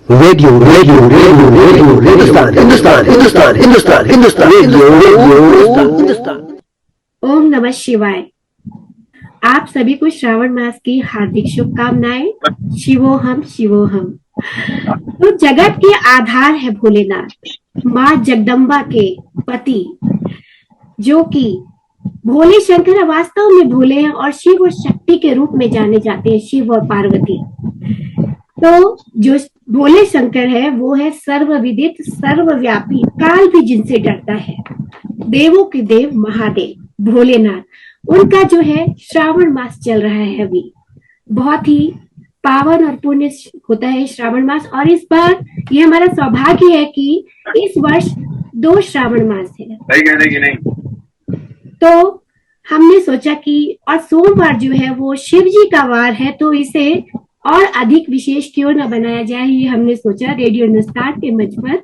Radio radio radio radio Hindustan Hindustan Hindustan Hindustan Hindustan radio radio Hindustan. ओम नमः शिवाय। आप सभी को श्रावण मास की हार्दिक शुभकामनाएं। शिवोहम शिवोहम। तो जगत के आधार है भोलेनाथ, माँ जगदम्बा के पति, जो कि भोले शंकर वास्तव में भोले हैं और शिव और शक्ति के रूप में जाने जाते हैं, शिव और पार्वती। तो जो भोले शंकर है वो है सर्वविदित सर्वव्यापी, काल भी जिनसे डरता है, देवों के देव महादेव भोलेनाथ। उनका जो है श्रावण मास चल रहा है अभी, बहुत ही पावन और पुण्य होता है श्रावण मास। और इस बार ये हमारा सौभाग्य है कि इस वर्ष 2 श्रावण मास है। नहीं। तो हमने सोचा कि और सोमवार जो है वो शिव जी का वार है, तो इसे और अधिक विशेष क्यों न बनाया जाए, ये हमने सोचा रेडियो हिंदुस्तान के मंच पर।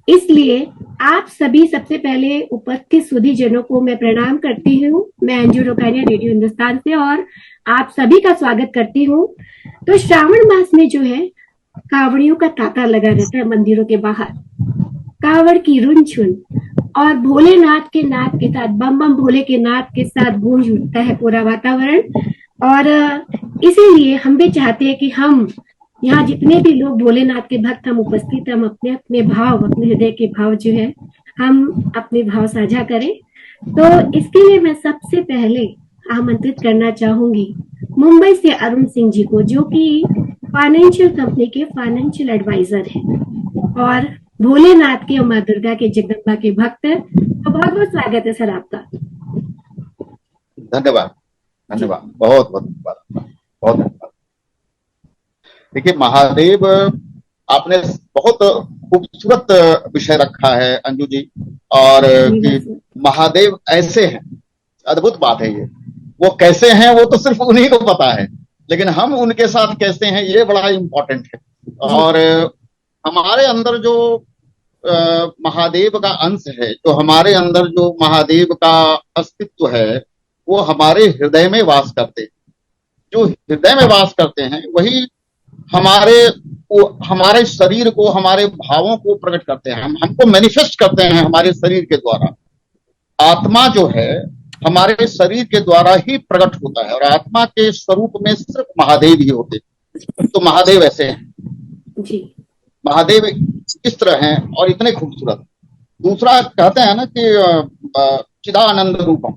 इसलिए आप सभी सबसे पहले उपस्थित सुधी जनों को मैं प्रणाम करती हूँ। मैं अंजू रोकानिया रेडियो हिंदुस्तान से, और आप सभी का स्वागत करती हूँ। तो श्रावण मास में जो है कावड़ियों का तांता लगा रहता है मंदिरों के बाहर, कावड़ की रुन छुन, और भोलेनाथ के नाद के साथ, बम बम भोले के नाद के साथ गूंज उठता है पूरा वातावरण। और इसीलिए हम भी चाहते हैं कि हम यहाँ जितने भी लोग भोलेनाथ के भक्त हम उपस्थित, हम अपने अपने भाव, अपने हृदय के भाव जो है हम अपने भाव साझा करें। तो इसके लिए मैं सबसे पहले आमंत्रित करना चाहूंगी मुंबई से अरुण सिंह जी को, जो कि फाइनेंशियल कंपनी के फाइनेंशियल एडवाइजर हैं और भोलेनाथ के और माँ दुर्गा के जगदम्बा के भक्त हैं। तो बहुत बहुत स्वागत है सर आपका। धन्यवाद धन्यवाद, बहुत बहुत धन्यवाद। देखिए महादेव, आपने बहुत खूबसूरत विषय रखा है अंजू जी, और कि महादेव ऐसे हैं, अद्भुत बात है ये। वो कैसे हैं वो तो सिर्फ उन्हीं को पता है, लेकिन हम उनके साथ कैसे हैं ये बड़ा इम्पोर्टेंट है। और हमारे अंदर जो महादेव का अंश है, जो हमारे अंदर जो महादेव का अस्तित्व है, वो हमारे हृदय में वास करते हैं। जो हृदय में वास करते हैं वही हमारे शरीर को, हमारे भावों को प्रकट करते हैं, हमको मैनिफेस्ट करते हैं हमारे शरीर के द्वारा। आत्मा जो है हमारे शरीर के द्वारा ही प्रकट होता है, और आत्मा के स्वरूप में सिर्फ महादेव ही होते हैं। तो महादेव ऐसे हैं जी। महादेव इस तरह हैं और इतने खूबसूरत। दूसरा कहते हैं ना कि चिदानंद रूपम,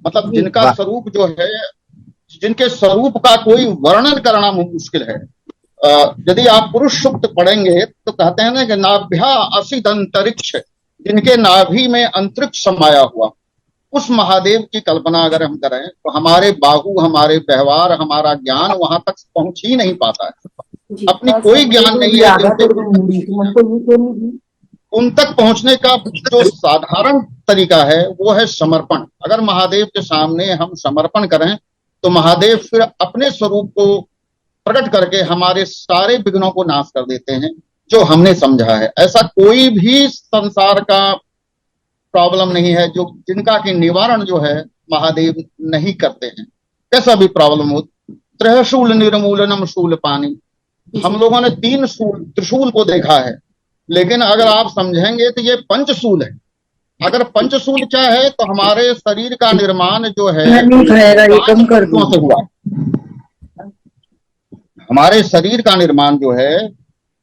मतलब जिनका स्वरूप जो है, जिनके स्वरूप का कोई वर्णन करना मुश्किल है। यदि आप पुरुष सूक्त पढ़ेंगे तो कहते हैं ना कि नाभ्या असिद अंतरिक्ष, जिनके नाभि में अंतरिक्ष समाया हुआ, उस महादेव की कल्पना अगर हम करें तो हमारे बाहु, हमारे व्यवहार, हमारा ज्ञान वहां तक पहुंच ही नहीं पाता है। अपनी कोई ज्ञान नहीं है उन तक पहुंचने का। जो साधारण तरीका है वो है समर्पण। अगर महादेव के सामने हम समर्पण करें तो महादेव फिर अपने स्वरूप को प्रकट करके हमारे सारे विघ्नों को नाश कर देते हैं, जो हमने समझा है। ऐसा कोई भी संसार का प्रॉब्लम नहीं है जो जिनका कि निवारण जो है महादेव नहीं करते हैं। कैसा भी प्रॉब्लम हो, त्रयशूल निर्मूलनम शूल पानी, हम लोगों ने 3 त्रिशूल को देखा है, लेकिन अगर आप समझेंगे तो ये पंचशूल है। अगर पंचशूल क्या है तो हमारे शरीर का निर्माण जो है से हुआ। हमारे शरीर का निर्माण जो है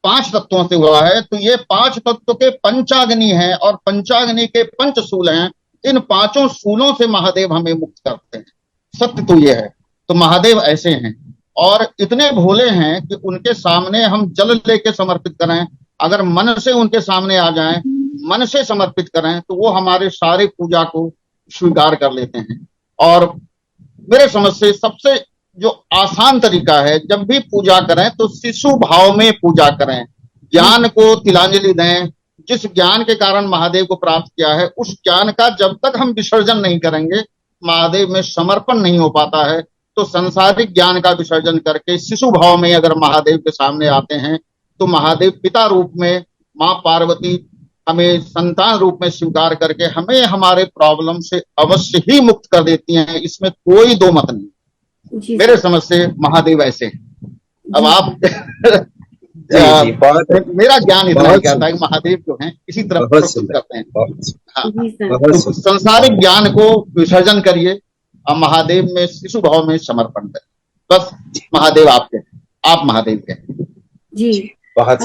5 तत्वों से हुआ है। तो ये 5 तत्व के पंचाग्नि हैं और पंचाग्नि के पंचशूल हैं। इन 5 शूलों से महादेव हमें मुक्त करते हैं। सत्य तो ये है। तो महादेव ऐसे हैं और इतने भोले हैं कि उनके सामने हम जल लेके समर्पित करें, अगर मन से उनके सामने आ जाएं, मन से समर्पित करें, तो वो हमारे सारे पूजा को स्वीकार कर लेते हैं। और मेरे समझ से सबसे जो आसान तरीका है, जब भी पूजा करें तो शिशु भाव में पूजा करें, ज्ञान को तिलांजलि दें। जिस ज्ञान के कारण महादेव को प्राप्त किया है, उस ज्ञान का जब तक हम विसर्जन नहीं करेंगे, महादेव में समर्पण नहीं हो पाता है। तो संसारिक ज्ञान का विसर्जन करके शिशु भाव में अगर महादेव के सामने आते हैं तो महादेव पिता रूप में, माँ पार्वती हमें संतान रूप में स्वीकार करके हमें हमारे प्रॉब्लम से अवश्य ही मुक्त कर देती हैं। इसमें कोई दो मत नहीं। मेरे समझ से महादेव ऐसे हैं। अब आप मेरा ज्ञान इतना ही कहता है कि महादेव जो हैं इसी तरफ बहुत प्रस्तुत करते हैं। हाँ, जी सर। बहुत संसारिक ज्ञान को विसर्जन करिए और महादेव में शिशु भाव में समर्पण करें। बस महादेव आपके हैं, आप महादेव के हैं। जी बहुत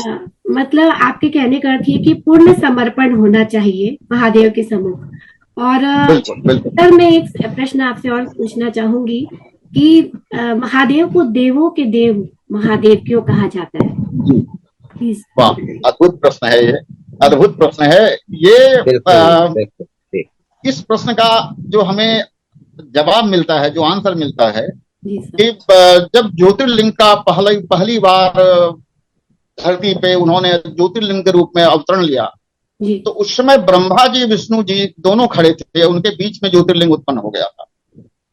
मतलब आपके कहने का अर्थ ये कि पूर्ण समर्पण होना चाहिए महादेव के सम्मुख। और बिल्कुल बिल्कुल। सर मैं एक प्रश्न आपसे और पूछना चाहूंगी कि महादेव को देवों के देव महादेव क्यों कहा जाता है? जी प्लीज। वाह, अद्भुत प्रश्न है ये, अद्भुत प्रश्न है ये। इस प्रश्न का जो हमें जवाब मिलता है, जो आंसर मिलता है जी सर। कि जब ज्योतिर्लिंग का पहली बार धरती पे उन्होंने ज्योतिर्लिंग के रूप में अवतरण लिया, जी तो उस समय ब्रह्मा जी विष्णु जी दोनों खड़े थे, उनके बीच में ज्योतिर्लिंग उत्पन्न हो गया था।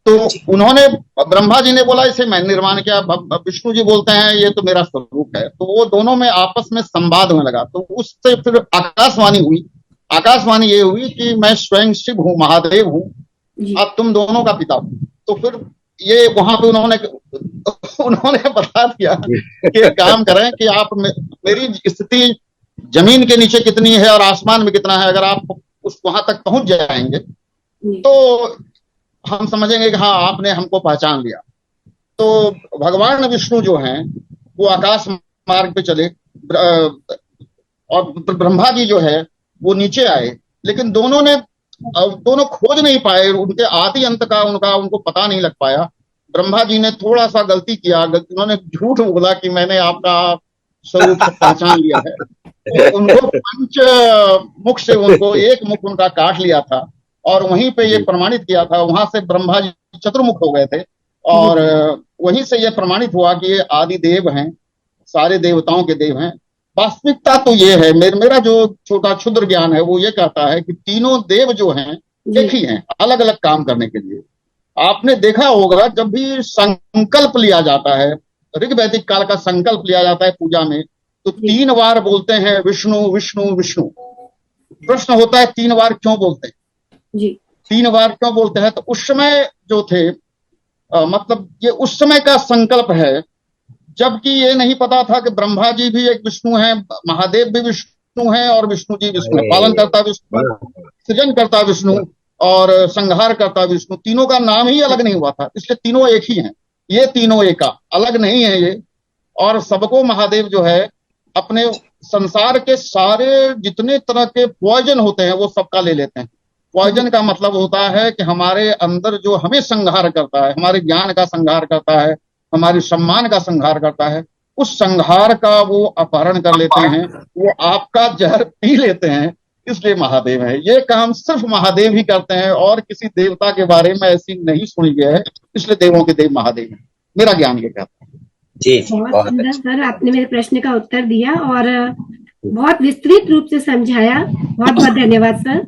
तो उन्होंने, ब्रह्मा जी ने बोला इसे मैं निर्माण किया, विष्णु जी बोलते हैं ये तो मेरा स्वरूप है। तो वो दोनों में आपस में संवाद होने लगा। तो उससे फिर आकाशवाणी हुई। आकाशवाणी ये हुई कि मैं स्वयं शिव हूँ, महादेव हूँ, जी अब तुम दोनों का पिता हूँ। तो फिर ये वहां पे उन्होंने बता दिया कि एक काम करें कि आप मेरी स्थिति जमीन के नीचे कितनी है और आसमान में कितना है, अगर आप उस वहां तक पहुंच जाएंगे तो हम समझेंगे कि हाँ आपने हमको पहचान लिया। तो भगवान विष्णु जो हैं वो आकाश मार्ग पे चले और ब्रह्मा जी जो है वो नीचे आए, लेकिन दोनों खोज नहीं पाए, उनके आदि अंत का उनको पता नहीं लग पाया। ब्रह्मा जी ने थोड़ा सा गलती किया, उन्होंने झूठ बोला कि मैंने आपका स्वरूप पहचान लिया है। तो उनको पंच मुख से उनको एक मुख उनका काट लिया था और वहीं पे ये प्रमाणित किया था। वहां से ब्रह्मा जी चतुर्मुख हो गए थे और वहीं से ये प्रमाणित हुआ कि ये आदि देव हैं, सारे देवताओं के देव हैं। वास्तविकता तो ये है, मेरा जो छोटा क्षुद्र ज्ञान है वो ये कहता है कि तीनों देव जो हैं एक ही हैं, अलग अलग काम करने के लिए। आपने देखा होगा जब भी संकल्प लिया जाता है, ऋग्वैदिक काल का संकल्प लिया जाता है पूजा में, तो 3 बार बोलते हैं विष्णु विष्णु विष्णु। प्रश्न होता है 3 बार क्यों बोलते हैं जी? 3 बार क्यों बोलते हैं? तो उस समय जो थे मतलब ये उस समय का संकल्प है, जबकि ये नहीं पता था कि ब्रह्मा जी भी एक विष्णु हैं, महादेव भी विष्णु हैं और विष्णु जी विष्णु है। पालन करता विष्णु, सृजन करता विष्णु और संहार करता विष्णु, तीनों का नाम ही अलग नहीं हुआ था, इसलिए तीनों एक ही हैं। ये तीनों एक अलग नहीं है ये। और सबको महादेव जो है अपने संसार के सारे जितने तरह के पॉइजन होते हैं वो सबका ले लेते हैं। पॉइजन का मतलब होता है कि हमारे अंदर जो हमें संहार करता है, हमारे ज्ञान का संहार करता है, हमारे सम्मान का संहार करता है, उस संहार का वो अपहरण कर लेते हैं, वो आपका जहर पी लेते हैं, इसलिए महादेव है। ये काम सिर्फ महादेव ही करते हैं और किसी देवता के बारे में ऐसी नहीं सुनी गई है, इसलिए देवों के देव महादेव हैं। मेरा ज्ञान ये कहता है। जी बहुत सुंदर सर, आपने मेरे प्रश्न का उत्तर दिया और बहुत विस्तृत रूप से समझाया। बहुत बहुत धन्यवाद सर।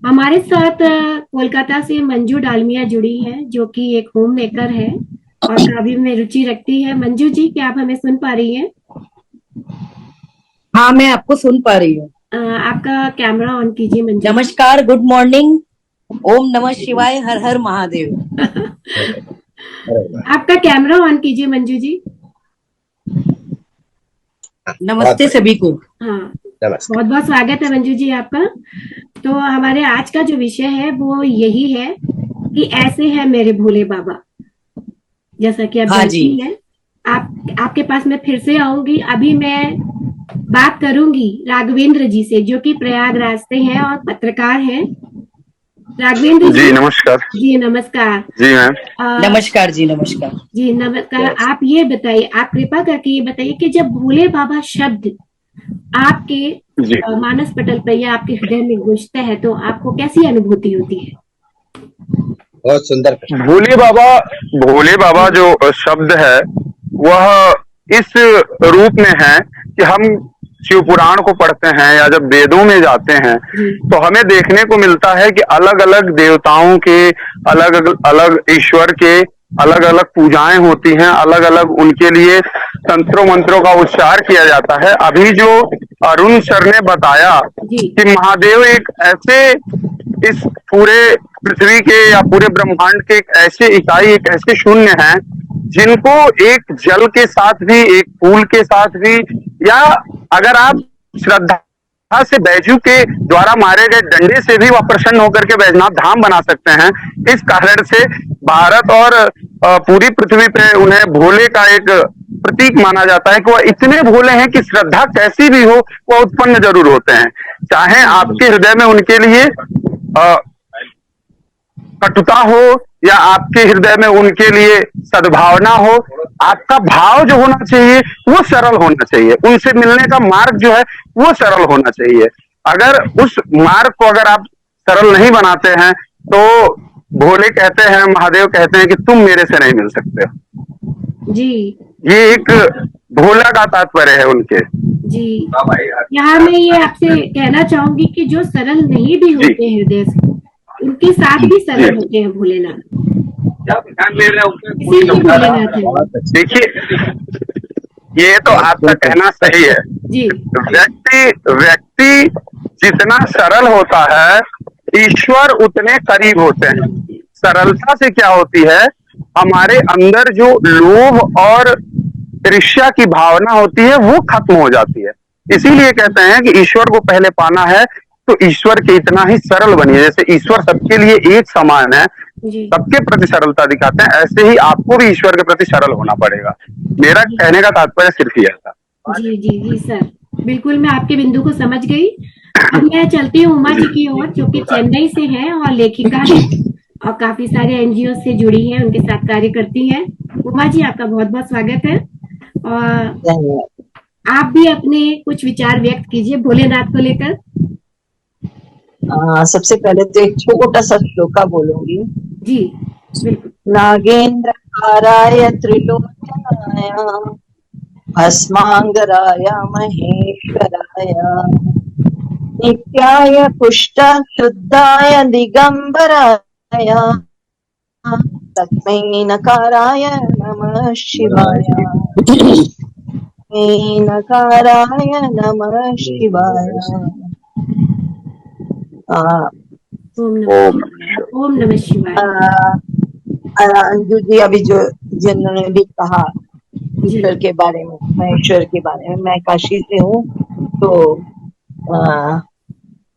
हमारे साथ कोलकाता से मंजू डालमिया जुड़ी है, जो कि एक होम मेकर है और काव्य में रुचि रखती है। मंजू जी, क्या आप हमें सुन पा रही हैं? हाँ, मैं आपको सुन पा रही हूँ। आपका कैमरा ऑन कीजिए मंजू। नमस्कार, गुड मॉर्निंग, ओम नमः शिवाय, हर हर महादेव। आपका कैमरा ऑन कीजिए मंजू जी। नमस्ते सभी को। हाँ, बहुत बहुत स्वागत है मंजू जी आपका। तो हमारे आज का जो विषय है वो यही है कि ऐसे है मेरे भोले बाबा, जैसा कि आप जानती हैं। आपके पास मैं फिर से आऊंगी। अभी मैं बात करूंगी राघवेंद्र जी से, जो कि प्रयागराज से हैं और पत्रकार हैं। राघवेंद्र जी नमस्कार। जी नमस्कार। जी मैम नमस्कार जी, नमस्कार जी नमस्कार। आप ये बताइए, आप कृपा करके ये बताइए कि जब भोले बाबा शब्द आपके मानस पटल पर या आपके हृदय में गूंजता है तो आपको कैसी अनुभूति होती है? बहुत सुंदर। भोले बाबा जो शब्द है वह इस रूप में है कि हम शिव पुराण को पढ़ते हैं या जब वेदों में जाते हैं तो हमें देखने को मिलता है कि अलग अलग देवताओं के, अलग अलग ईश्वर के अलग अलग पूजाएं होती हैं, अलग अलग उनके लिए तंत्रों मंत्रों का उच्चार किया जाता है। अभी जो अरुण सर ने बताया कि महादेव एक ऐसे, इस पूरे पृथ्वी के या पूरे ब्रह्मांड के एक ऐसे इकाई, एक ऐसे शून्य है जिनको एक जल के साथ भी, एक फूल के साथ भी, या अगर आप श्रद्धा से बैजू के द्वारा मारे गए डंडे से भी वह प्रसन्न होकर के बैजनाथ धाम बना सकते हैं। इस कारण से भारत और पूरी पृथ्वी पे उन्हें भोले का एक प्रतीक माना जाता है कि वह इतने भोले हैं कि श्रद्धा कैसी भी हो वह उत्पन्न जरूर होते हैं। चाहे आपके हृदय में उनके लिए कटुता हो या आपके हृदय में उनके लिए सद्भावना हो, आपका भाव जो होना चाहिए वो सरल होना चाहिए। उनसे मिलने का मार्ग जो है वो सरल होना चाहिए। अगर उस मार्ग को अगर आप सरल नहीं बनाते हैं तो भोले कहते हैं, महादेव कहते हैं कि तुम मेरे से नहीं मिल सकते हो। जी, ये एक भोला का तात्पर्य है उनके। जी, यहाँ मैं ये आपसे कहना चाहूंगी कि जो सरल नहीं भी होते हृदय से, उनके साथ भी सरल होते हैं भोलेनाथ। इसीलिए भोलेनाथ है। देखिए, ये तो आपका कहना सही है जी। व्यक्ति जितना सरल होता है ईश्वर उतने करीब होते हैं। सरलता से क्या होती है, हमारे अंदर जो लोभ और ईर्ष्या की भावना होती है वो खत्म हो जाती है। इसीलिए कहते हैं कि ईश्वर को पहले पाना है तो ईश्वर के इतना ही सरल बनिए। जैसे ईश्वर सबके लिए एक समान है, सबके प्रति सरलता दिखाते हैं, ऐसे ही आपको भी ईश्वर के प्रति सरल होना पड़ेगा। मेरा कहने का तात्पर्य सिर्फ यह था। जी जी जी सर, बिल्कुल मैं आपके बिंदु को समझ गई। अब मैं चलती हूँ उमा जी की ओर, जो कि चेन्नई से हैं और लेखिका है और काफी सारे एनजीओ से जुड़ी हैं, उनके साथ कार्य करती हैं। उमा जी, आपका बहुत बहुत स्वागत है और आप भी अपने कुछ विचार व्यक्त कीजिए भोलेनाथ को लेकर। सबसे पहले तो एक छोटा सा श्लोका बोलूंगी। जी बिल्कुल। नागेंद्र काराय त्रिलोचनाय भस्मांगराय महेश्वराय नित्याय पुष्ट शुद्धाय दिगंबराय तस्मै नकाराय नमः शिवाय। नकाराय नमः शिवाय। ओम नमः शिवाय। अंजू जी अभी जो जिन्होंने भी कहा ईश्वर के बारे में, मैं ईश्वर के बारे में, मैं काशी से हूँ तो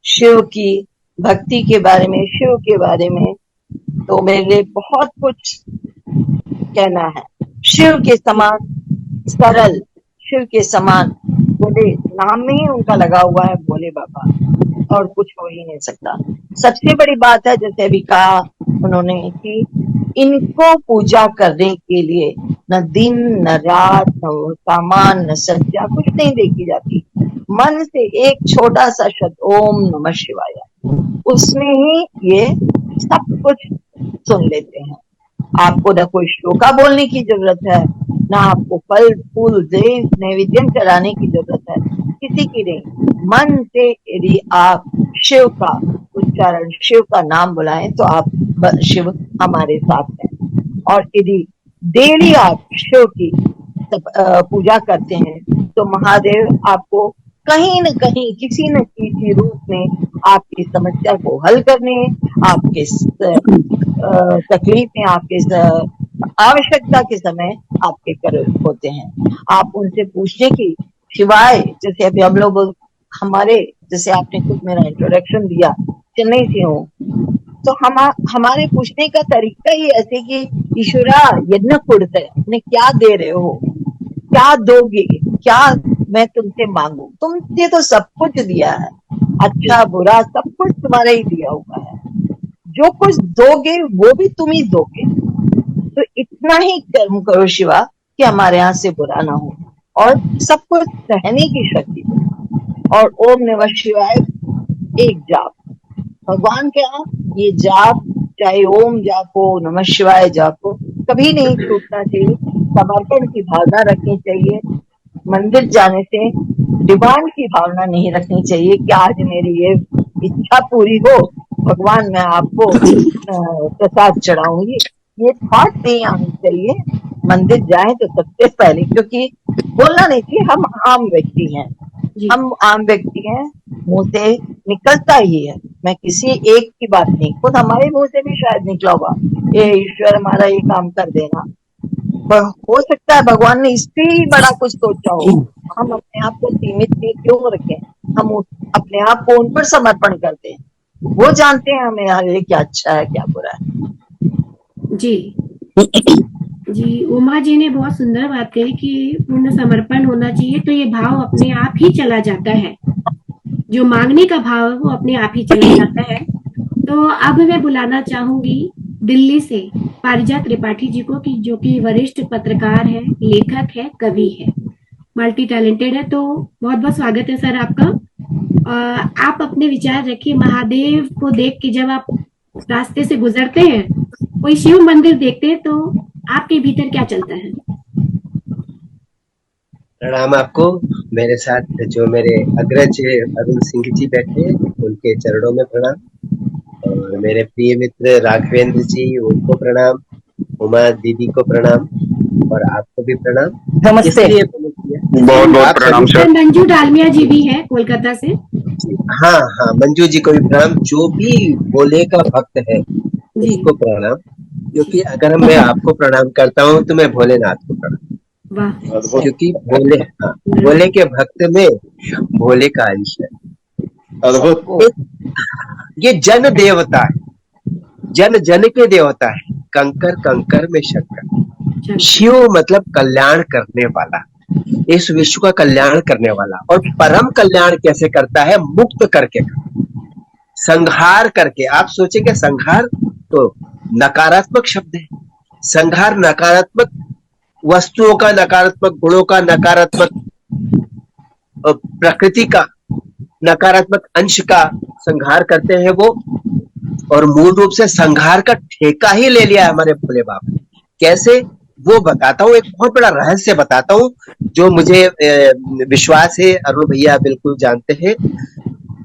शिव की भक्ति के बारे में, शिव के बारे में तो मेरे लिए बहुत कुछ कहना है। शिव के समान सरल, शिव के समान बोले, नाम में ही उनका लगा हुआ है भोले बाबा, और कुछ हो ही नहीं सकता। सबसे बड़ी बात है, जैसे अभी कहा उन्होंने, कि इनको पूजा करने के लिए न दिन न रात न सामान न सज्जा कुछ नहीं देखी जाती। मन से एक छोटा सा शब्द ओम नमः शिवाय, उसमें ही ये सब कुछ सुन लेते हैं। आपको न कोई श्लोका बोलने की जरूरत है, ना आपको फल फूल दे नैवेद्य चढ़ाने की जरूरत है, किसी की नहीं। मन से यदि आप शिव का उच्चारण, शिव का नाम बुलाएं तो आप शिव हमारे साथ हैं। और यदि डेली आप शिव की पूजा करते हैं तो महादेव आपको कहीं न कहीं किसी न किसी रूप में आपकी समस्या को हल करने, आपके तकलीफ में, आपके आवश्यकता के समय आपके करीब होते हैं। आप उनसे पूछने की सिवाय, जैसे अभी हम लोग हमारे, जैसे आपने खुद मेरा इंट्रोडक्शन दिया, चेन्नई से हूँ, तो हमारे पूछने का तरीका ही ऐसे कि ईश्वरा यज्ञ कुड़ते, अपने क्या दे रहे हो, क्या दोगे, क्या मैं तुमसे मांगू, तुमसे तो सब कुछ दिया है, अच्छा बुरा सब कुछ तुम्हारा ही दिया हुआ है, जो कुछ दोगे वो भी तुम ही दोगे। तो इतना ही कर्म करो शिवा कि हमारे यहाँ से बुरा ना हो और सब कुछ सहने की शक्ति दो। और ओम नमः शिवाय एक जाप, भगवान के यहाँ ये जाप, चाहे ओम जाप हो, नमः शिवाय जाप हो, कभी नहीं छूटना चाहिए। समर्पण की भावना रखनी चाहिए। मंदिर जाने से डिमांड की भावना नहीं रखनी चाहिए कि आज मेरी ये इच्छा पूरी हो, भगवान मैं आपको प्रसाद चढ़ाऊंगी, ये थॉट नहीं आनी चाहिए। मंदिर जाए तो सबसे पहले, क्योंकि बोलना नहीं चाहिए, हम आम व्यक्ति हैं, हम आम व्यक्ति हैं, मुंह से निकलता ही है। मैं किसी एक की बात नहीं, खुद हमारे मुंह से भी शायद निकला होगा, ये ईश्वर हमारा ये काम कर देना, हो सकता है भगवान ने इससे ही बड़ा कुछ सोचा हो। हम अपने आप को सीमित क्यों रखें, हम अपने आप को उन पर समर्पण करते हैं। वो जानते हैं हमें लिए क्या अच्छा है क्या बुरा है। जी जी, उमा जी ने बहुत सुंदर बात कही कि पूर्ण समर्पण होना चाहिए, तो ये भाव अपने आप ही चला जाता है, जो मांगने का भाव है वो अपने आप ही चला जाता है। तो अब मैं बुलाना चाहूंगी दिल्ली से पारिजात त्रिपाठी जी को, कि जो कि वरिष्ठ पत्रकार है, लेखक है, कवि है, मल्टी टैलेंटेड है। तो बहुत बहुत स्वागत है सर आपका। आप अपने विचार रखिए। महादेव को देख के जब आप रास्ते से गुजरते हैं, कोई शिव मंदिर देखते हैं, तो आपके भीतर क्या चलता है? प्रणाम आपको। मेरे साथ जो मेरे अग्रज अरुण सिंह जी बैठे हैं, उनके चरणों में प्रणाम, और मेरे प्रिय मित्र राघवेंद्र जी, उनको प्रणाम, उमा दीदी को प्रणाम, और आपको भी प्रणाम। नमस्ते। बहुत बहुत प्रणाम सर। मंजू डालमिया जी भी है कोलकाता से। हाँ हाँ, मंजू जी को भी प्रणाम। जो भी भोले का भक्त है उसको प्रणाम, क्योंकि अगर मैं आपको प्रणाम करता हूँ तो मैं भोलेनाथ को प्रणाम, क्योंकि भोले के भक्त में भोले का अंश है। ये जन देवता है, जन जन के देवता है, कंकर कंकर में शंकर। शिव मतलब कल्याण करने वाला, इस विश्व का कल्याण करने वाला। और परम कल्याण कैसे करता है? मुक्त करके, संहार करके। आप सोचेंगे संहार तो नकारात्मक शब्द है। संहार नकारात्मक वस्तुओं का, नकारात्मक गुणों का, नकारात्मक प्रकृति का, नकारात्मक अंश का संहार करते हैं वो। और मूल रूप से संहार का ठेका ही ले लिया है हमारे भोले बाबा। कैसे, वो बताता हूँ, एक बहुत बड़ा रहस्य बताता हूँ, जो मुझे विश्वास है अरुण भैया बिल्कुल जानते हैं।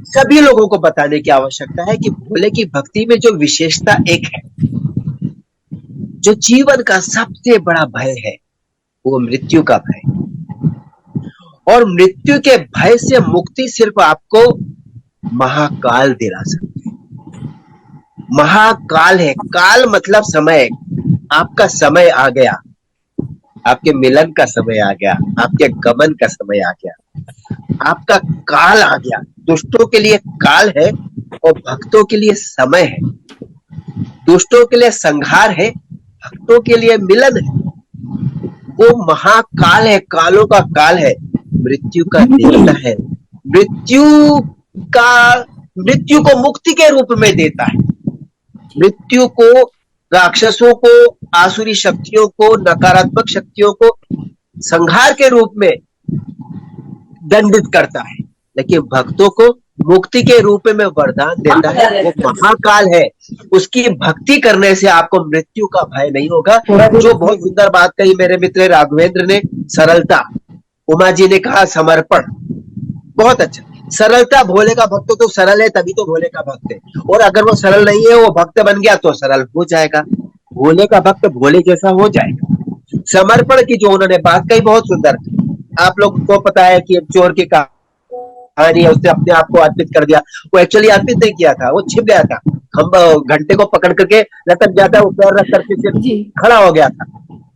सभी लोगों को बताने की आवश्यकता है कि भोले की भक्ति में जो विशेषता एक है, जो जीवन का सबसे बड़ा भय है, वो मृत्यु का भय। और मृत्यु के भय से मुक्ति सिर्फ आपको महाकाल दिला सकते हैं। महाकाल है, काल मतलब समय। आपका समय आ गया, आपके मिलन का समय आ गया, आपके गमन का समय आ गया, आपका काल आ गया। दुष्टों के लिए काल है और भक्तों के लिए समय है। दुष्टों के लिए संहार है, भक्तों के लिए मिलन है। वो महाकाल है, कालों का काल है, मृत्यु का देवता है। मृत्यु को मुक्ति के रूप में देता है। मृत्यु को, राक्षसों को, आसुरी शक्तियों को, नकारात्मक शक्तियों को संहार के रूप में दंडित करता है, लेकिन भक्तों को मुक्ति के रूप में वरदान देता है। वो महाकाल है। उसकी भक्ति करने से आपको मृत्यु का भय नहीं होगा। जो बहुत सुंदर बात कही मेरे मित्र राघवेंद्र ने, सरलता। उमा जी ने कहा समर्पण, बहुत अच्छा। सरलता, भोले का भक्त तो सरल है, तभी तो भोले का भक्त है। और अगर वो सरल नहीं है, वो भक्त बन गया तो सरल हो जाएगा। भोले का भक्त भोले जैसा हो जाएगा। समर्पण की जो उन्होंने बात कही, बहुत सुंदर। आप लोग को पता है कि चोर की कहानी है, उसने अपने आप को अर्पित कर दिया। वो एक्चुअली अर्पित नहीं किया था, वो छिप गया था। हम घंटे को पकड़ करके लटक जाता, वो पैर रख करके खड़ा हो गया था।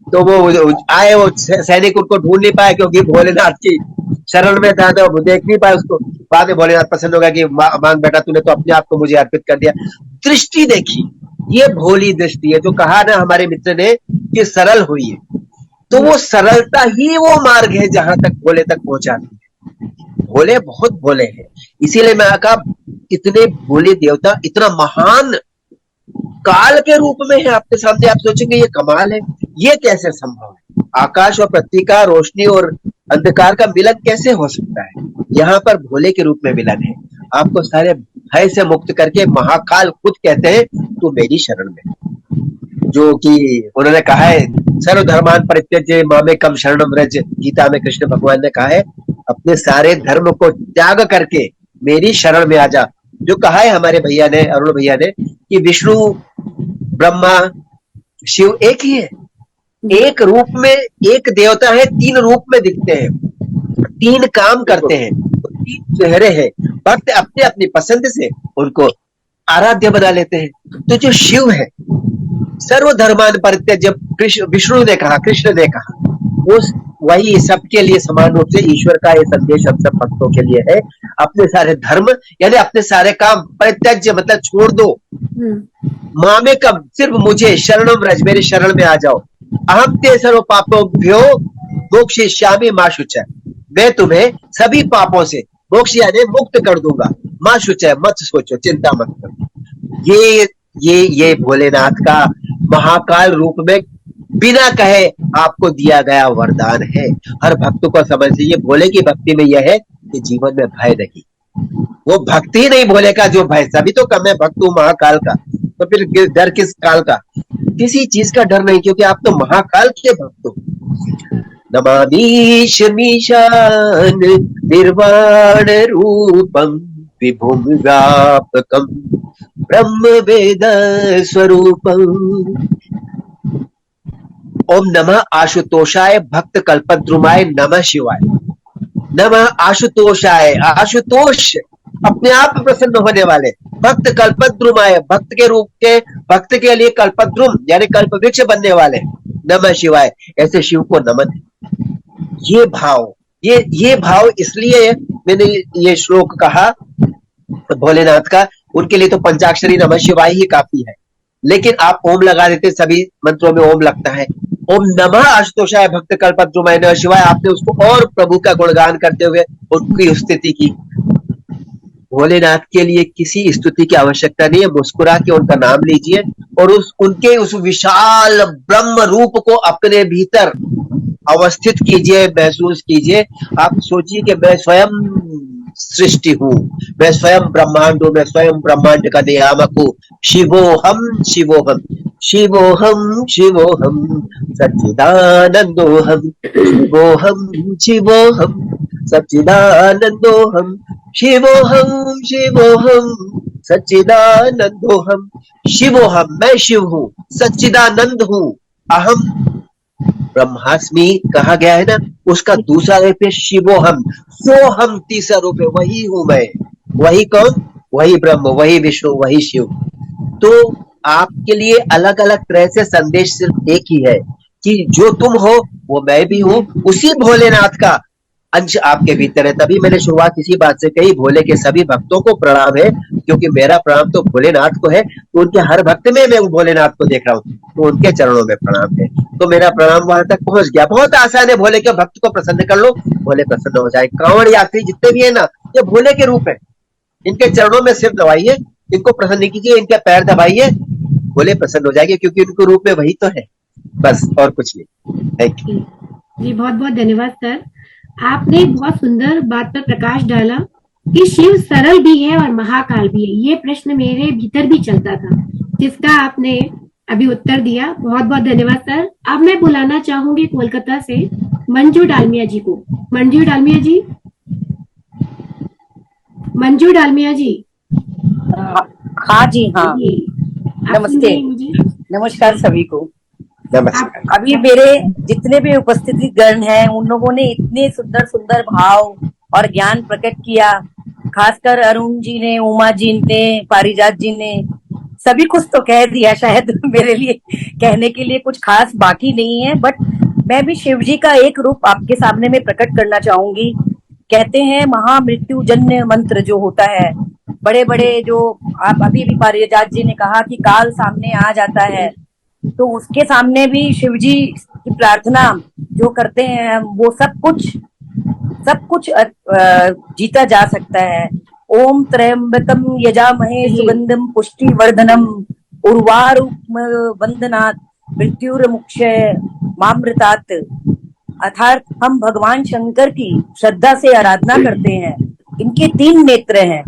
तो वो आए, वो सैनिक उनको ढूंढ नहीं पाए, क्योंकि भोलेनाथ की शरण में था, तो वो देख नहीं पाए उसको। बाद में भोलेनाथ प्रसन्न हो गया कि मांग बेटा, तूने तो अपने आप को मुझे अर्पित कर दिया। दृष्टि देखी, ये भोली दृष्टि है। जो कहा ना हमारे मित्र ने कि सरल हुई है, तो वो सरलता ही वो मार्ग है जहां तक भोले तक पहुंचाती है। भोले बहुत भोले हैं, इसीलिए मैं कहा इतने भोले देवता इतना महान काल के रूप में है आपके सामने। आप सोचेंगे ये कमाल है, ये कैसे संभव है? आकाश और पृथ्वी का, रोशनी और अंधकार का मिलन कैसे हो सकता है? यहाँ पर भोले के रूप में मिलन है। आपको सारे भय से मुक्त करके महाकाल खुद कहते हैं तू मेरी शरण में। जो कि उन्होंने कहा है, सर्वधर्मान परित्यज्य मामेकम शरणम व्रज, गीता में कृष्ण भगवान ने कहा है अपने सारे धर्म को त्याग करके मेरी शरण में आ जा। जो कहा है हमारे भैया ने, अरुण भैया ने, कि विष्णु, ब्रह्मा, शिव एक ही है। एक रूप में एक देवता है, तीन रूप में दिखते हैं, तीन काम करते हैं, तीन चेहरे हैं। भक्त अपने अपनी पसंद से उनको आराध्य बना लेते हैं। तो जो शिव है सर्वधर्मान परित्यज्य कृष्ण विष्णु ने कहा, कृष्ण ने कहा, उस वही सबके लिए समान रूप से ईश्वर का ये संदेश हम सब भक्तों के लिए है। अपने सारे धर्म यानी अपने सारे काम परित्यज्य मतलब छोड़ दो, मामे कब सिर्फ मुझे शरणम रज मेरे शरण में आ जाओ। अहम ते सर्व पापोभ्यो मोक्षयिष्यामि मा शुचः, मैं तुम्हें सभी पापों से मोक्ष यानी मुक्त कर दूंगा। मा शुचः मत सोचो, चिंता मत करो। ये भोलेनाथ का महाकाल रूप में बिना कहे आपको दिया गया वरदान है। हर भक्त को समझ लीजिए, भोले की भक्ति में यह है कि जीवन में भय नहीं, वो भक्ति ही नहीं भोले का जो भय, सभी तो कम है भक्त हूं महाकाल का, तो फिर डर किस काल का, किसी चीज का डर नहीं, क्योंकि आप तो महाकाल के भक्त हो। नमामि शमीशान निर्वाण रूपम विभुम व्यापकम ब्रह्म वेद स्वरूपम। ओम नमः आशुतोषाय भक्त कल्पद्रुमाय नमः शिवाय। नमः आशुतोषाय, आशुतोष अपने आप प्रसन्न होने वाले, भक्त कल्पद्रुमाय भक्त के रूप के, भक्त के लिए कल्पद्रुम यानी कल्प वृक्ष बनने वाले, नमः शिवाय, ऐसे शिव को नमन है। ये भाव इसलिए मैंने ये श्लोक कहा भोलेनाथ का, उनके लिए तो पंचाक्षरी नमः शिवाय ही काफी है, लेकिन आप ओम लगा देते, सभी मंत्रों में ओम लगता है। ओम नमः आशुतोषाय भक्त कल्पद्रुमाय नमः शिवाय, आपने उसको और प्रभु का गुणगान करते हुए उनकी स्तुति की। भोलेनाथ के लिए किसी स्तुति की आवश्यकता नहीं है, मुस्कुरा के उनका नाम लीजिए और उनके उस विशाल ब्रह्म रूप को अपने भीतर अवस्थित कीजिए, महसूस कीजिए। आप सोचिए कि मैं स्वयं सृष्टि हूँ, मैं स्वयं ब्रह्मांड हूँ, मैं स्वयं ब्रह्मांड का नियामक हूँ। शिवोहम शिवोहम शिवोहम शिवोहम सच्चिदानंदोहम शिवोहम शिवोहम सच्चिदानंदोहम शिवोहम शिवोहम सच्चिदानंदोहम। शिवोहम मैं शिव हूँ, सच्चिदानंद हूँ, अहम ब्रह्मास्मि कहा गया है ना, उसका दूसरा रूप है शिवोहम, सोहम तीसरा रूप है, वही हूं मैं। वही कौन? वही ब्रह्म, वही विष्णु, वही शिव। तो आपके लिए अलग अलग तरह से संदेश सिर्फ एक ही है कि जो तुम हो वो मैं भी हूं, उसी भोलेनाथ का अंश आपके भीतर है। तभी मैंने शुरुआत इसी बात से कही, भोले के सभी भक्तों को प्रणाम है, क्योंकि मेरा प्रणाम तो भोलेनाथ को है, तो उनके हर भक्त में मैं भोलेनाथ को देख रहा हूँ, तो उनके चरणों में प्रणाम है। तो मेरा प्रणाम वहां तक पहुंच गया। बहुत आसान है, भोले के भक्त को प्रसन्न कर लो, भोले प्रसन्न हो जाए। कांवड़ यात्री जितने भी है ना, ये भोले के रूप है, इनके चरणों में सिर दबाइए, इनको प्रसन्न कीजिए, इनके पैर दबाइए, भोले प्रसन्न हो जाएंगे, क्योंकि उनके रूप में वही तो है, बस और कुछ नहीं। थैंक यू जी, बहुत बहुत धन्यवाद सर। आपने बहुत सुंदर बात पर प्रकाश डाला कि शिव सरल भी है और महाकाल भी है। ये प्रश्न मेरे भीतर भी चलता था, जिसका आपने अभी उत्तर दिया। बहुत बहुत धन्यवाद सर। अब मैं बुलाना चाहूंगी कोलकाता से मंजू डालमिया जी को। मंजू डालमिया जी, मंजू डालमिया जी। हाँ जी, हाँ जी, आप नमस्ते। सुन रहे हैं मुझे? नमस्कार सभी को। नमस्कार। अभी मेरे जितने भी उपस्थित गण हैं, उन लोगों ने इतने सुंदर सुंदर भाव और ज्ञान प्रकट किया, खासकर अरुण जी ने, उमा जी ने, पारिजात जी ने, सभी कुछ तो कह दिया। शायद मेरे लिए कहने के लिए कुछ खास बाकी नहीं है, बट मैं भी शिव जी का एक रूप आपके सामने में प्रकट करना चाहूंगी। कहते हैं महामृत्यु जन्य मंत्र जो होता है, बड़े बड़े जो आप अभी भी पारिजात जी ने कहा कि काल सामने आ जाता है, तो उसके सामने भी शिव जी की प्रार्थना जो करते हैं, वो सब कुछ जीता जा सकता है। ओम त्र्यंबकम यजामहे सुगंधम पुष्टिवर्धनम उर्वारुक वंदनात् मृत्युर्मुक्षय मामृतात्। अर्थात हम भगवान शंकर की श्रद्धा से आराधना करते हैं। इनके 3 नेत्र हैं,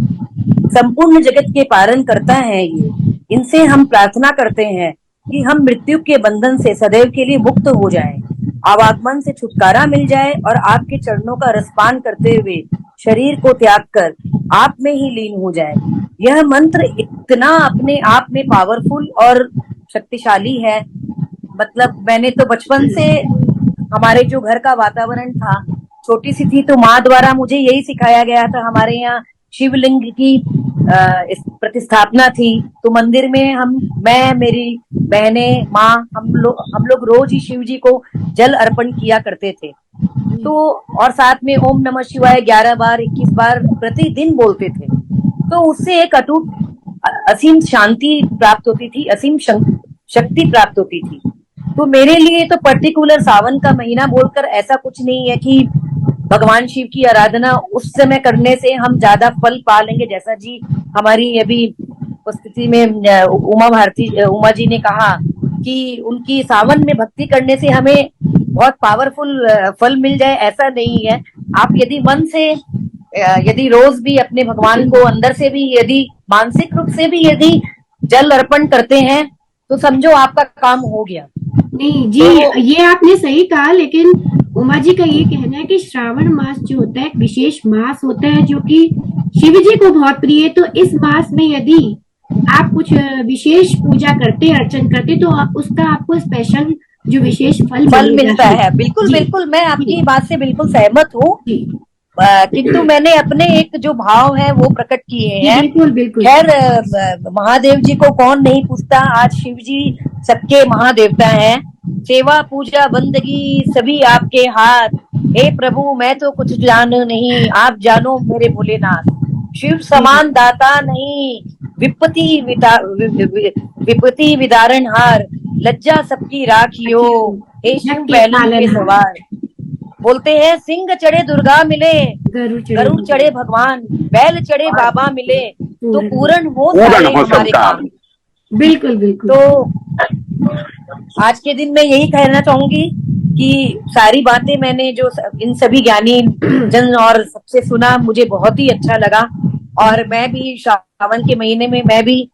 संपूर्ण जगत के पालन करता है ये। इनसे हम प्रार्थना करते हैं कि हम मृत्यु के बंधन से सदैव के लिए मुक्त हो जाएं, आवागमन से छुटकारा मिल जाए और आपके चरणों का रसपान करते हुए शरीर को त्याग कर आप में ही लीन हो जाए। यह मंत्र इतना अपने आप में पावरफुल और शक्तिशाली है। मतलब मैंने तो बचपन से, हमारे जो घर का वातावरण था, छोटी सी थी, तो माँ द्वारा मुझे यही सिखाया गया था। हमारे यहाँ शिवलिंग की इस प्रतिस्थापना थी, तो मंदिर में मैं, मेरी बहनें, माँ, हम लोग रोज ही शिव जी को जल अर्पण किया करते थे। तो और साथ में ओम नमः शिवाय 11 बार 21 बार प्रतिदिन बोलते थे। तो उससे एक अटूट असीम शांति प्राप्त होती थी, असीम शक्ति प्राप्त होती थी। तो मेरे लिए तो पर्टिकुलर सावन का महीना बोलकर ऐसा कुछ नहीं है कि भगवान शिव की आराधना उस समय करने से हम ज्यादा फल पा लेंगे, जैसा जी हमारी अभी उपस्थिति में उमा जी ने कहा कि उनकी सावन में भक्ति करने से हमें बहुत पावरफुल फल मिल जाए, ऐसा नहीं है। आप यदि मन से, यदि रोज भी अपने भगवान को अंदर से भी, यदि मानसिक रूप से भी यदि जल अर्पण करते हैं तो समझो आपका काम हो गया। नहीं जी, ये आपने सही कहा, लेकिन उमा जी का ये कहना है कि श्रावण मास जो होता है एक विशेष मास होता है जो कि शिव जी को बहुत प्रिय है। तो इस मास में यदि आप कुछ विशेष पूजा करते, अर्चन करते, तो उसका आपको स्पेशल जो विशेष फल मिलता है। बिल्कुल बिल्कुल, मैं आपकी बात से बिल्कुल सहमत हूँ, किंतु मैंने अपने एक जो भाव है वो प्रकट किए हैं। बिल्कुल बिल्कुल। खैर, महादेव जी को कौन नहीं पूछता, आज शिव जी सबके महादेवता हैं। सेवा पूजा बंदगी सभी आपके हाथ, हे प्रभु मैं तो कुछ जानो नहीं, आप जानो मेरे भोलेनाथ। शिव समान दाता नहीं, विपत्ति विदारण हार, लज्जा सबकी राखियो, हे शिव बैलों के सवार। बोलते हैं सिंह चढ़े दुर्गा मिले, गरुड़ चढ़े भगवान, बैल चढ़े बाबा मिले, तो पूर्ण हो सारे हमारे काम। बिल्कुल बिल्कुल। तो आज के दिन मैं यही कहना चाहूंगी कि सारी बातें मैंने जो इन सभी ज्ञानी जन और सबसे सुना, मुझे बहुत ही अच्छा लगा। और मैं भी श्रावण के महीने में मैं भी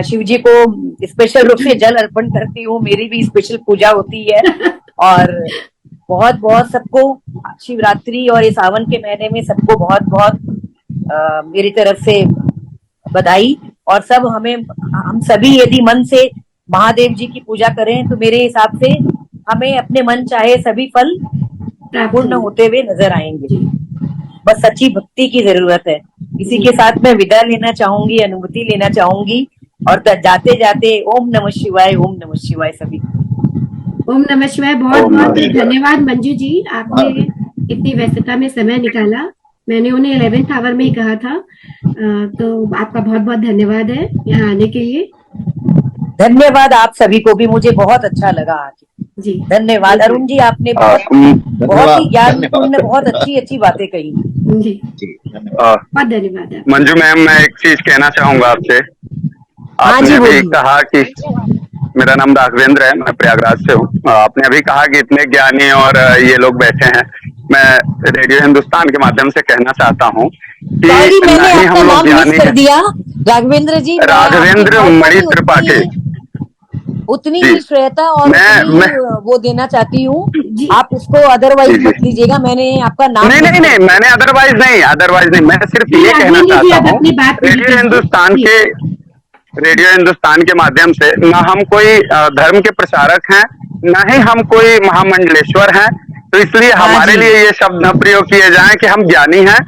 शिव जी को स्पेशल रूप से जल अर्पण करती हूँ, मेरी भी स्पेशल पूजा होती है। और बहुत बहुत सबको शिवरात्रि और इस सावन के महीने में सबको बहुत बहुत मेरी तरफ से बधाई। और सब हम सभी यदि मन से महादेव जी की पूजा करें तो मेरे हिसाब से हमें अपने मन चाहे सभी फल पूर्ण होते हुए नजर आएंगे। बस सच्ची भक्ति की जरूरत है। इसी के साथ मैं विदा लेना चाहूंगी, अनुमति लेना चाहूंगी, और जाते जाते ओम नमः शिवाय, ओम नमः शिवाय सभी। ओम नमः शिवाय। बहुत बहुत धन्यवाद मंजू जी, आपने इतनी व्यस्तता में समय निकाला। मैंने उन्हें 11th आवर में ही कहा था, तो आपका बहुत बहुत धन्यवाद है यहाँ आने के लिए। धन्यवाद आप सभी को भी, मुझे बहुत अच्छा लगा आज जी। धन्यवाद अरुण जी, आपने बहुत ही ज्ञानपूर्ण, बहुत अच्छी बातें कही जी। बहुत धन्यवाद मंजू मैम, मैं एक चीज कहना चाहूंगा आपसे। आपने अभी कहा कि मेरा नाम राघवेंद्र है, मैं प्रयागराज से हूँ। आपने अभी कहा कि इतने ज्ञानी और ये लोग बैठे हैं। मैं रेडियो हिंदुस्तान के माध्यम से कहना चाहता हूँ कि मैंने आपका नाम मिस कर दिया, राघवेंद्र जी, राघवेंद्र मणि त्रिपाठी, उतनी ही श्रेयता और मैं वो देना चाहती हूँ, आप उसको अदरवाइज मत लीजिएगा। मैंने आपका नाम नहीं, मैंने अदरवाइज नहीं, मैं सिर्फ ये कहना चाहता हूँ रेडियो हिंदुस्तान के माध्यम से, न हम कोई धर्म के प्रचारक हैं, न ही हम कोई महामंडलेश्वर हैं, तो इसलिए हमारे लिए ये शब्द न प्रयोग किए जाएं कि हम ज्ञानी हैं।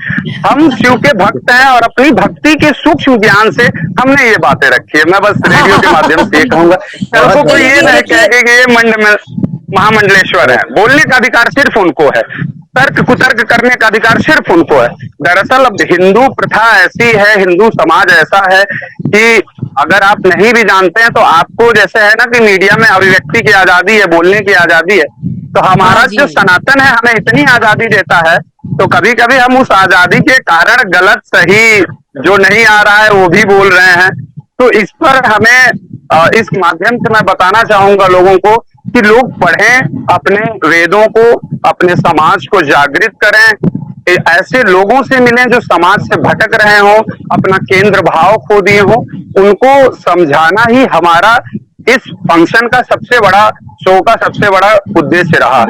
हम शिव के भक्त हैं और अपनी भक्ति के सूक्ष्म ज्ञान से हमने ये बातें रखी है। मैं बस रेडियो के माध्यम से ये कहूंगा, कल को कोई ये नहीं कहे कि ये महामंडलेश्वर है। बोलने का अधिकार सिर्फ उनको है, तर्क कुतर्क करने का अधिकार सिर्फ उनको है। दरअसल अब हिंदू प्रथा ऐसी है, हिंदू समाज ऐसा है कि अगर आप नहीं भी जानते हैं तो आपको, जैसे है ना कि मीडिया में अभिव्यक्ति की आजादी है, बोलने की आजादी है, तो हमारा जो सनातन है हमें इतनी आजादी देता है, तो कभी कभी हम उस आजादी के कारण गलत सही जो नहीं आ रहा है वो भी बोल रहे हैं। तो इस पर हमें इस माध्यम से मैं बताना चाहूंगा लोगों को कि लोग पढ़ें, अपने वेदों को, अपने समाज को जागृत करें, ऐसे लोगों से मिलें जो समाज से भटक रहे हों, अपना केंद्र भाव खो दिए हों, उनको समझाना ही हमारा इस फंक्शन का सबसे बड़ा, शो का सबसे बड़ा उद्देश्य रहा है।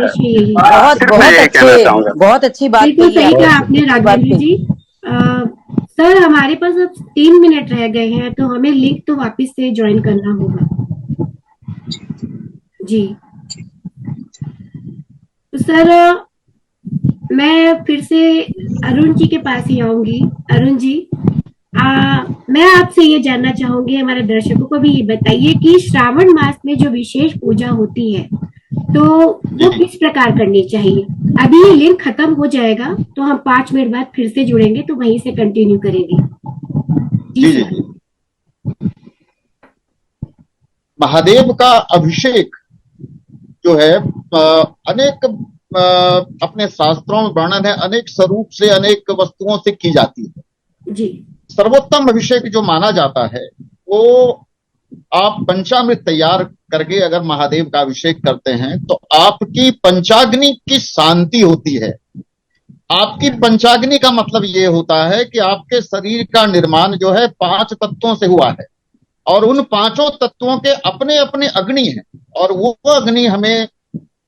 बहुत अच्छी बात सही कहा आपने राघवेंद्र जी। सर, हमारे पास अब 3 मिनट रह गए हैं, तो हमें लिंक तो वापस से ज्वाइन करना होगा जी। तो सर, मैं फिर से अरुण जी के पास ही आऊंगी। अरुण जी, मैं मैं आपसे ये जानना चाहूंगी, हमारे दर्शकों को भी ये बताइए कि श्रावण मास में जो विशेष पूजा होती है तो वो जी किस प्रकार करनी चाहिए। अभी ये लिंक खत्म हो जाएगा तो हम 5 मिनट बाद फिर से जुड़ेंगे, तो वहीं से कंटिन्यू करेंगे। जी जी जी सर। जी। महादेव का अभिषेक जो है अनेक अपने शास्त्रों में वर्णन है, अनेक स्वरूप से अनेक वस्तुओं से की जाती है। जी सर्वोत्तम अभिषेक जो माना जाता है वो आप पंचामृत तैयार करके अगर महादेव का अभिषेक करते हैं तो आपकी पंचाग्नि की शांति होती है। आपकी पंचाग्नि का मतलब ये होता है कि आपके शरीर का निर्माण जो है 5 तत्वों से हुआ है और उन 5 तत्वों के अपने अपने अग्नि हैं और वो अग्नि हमें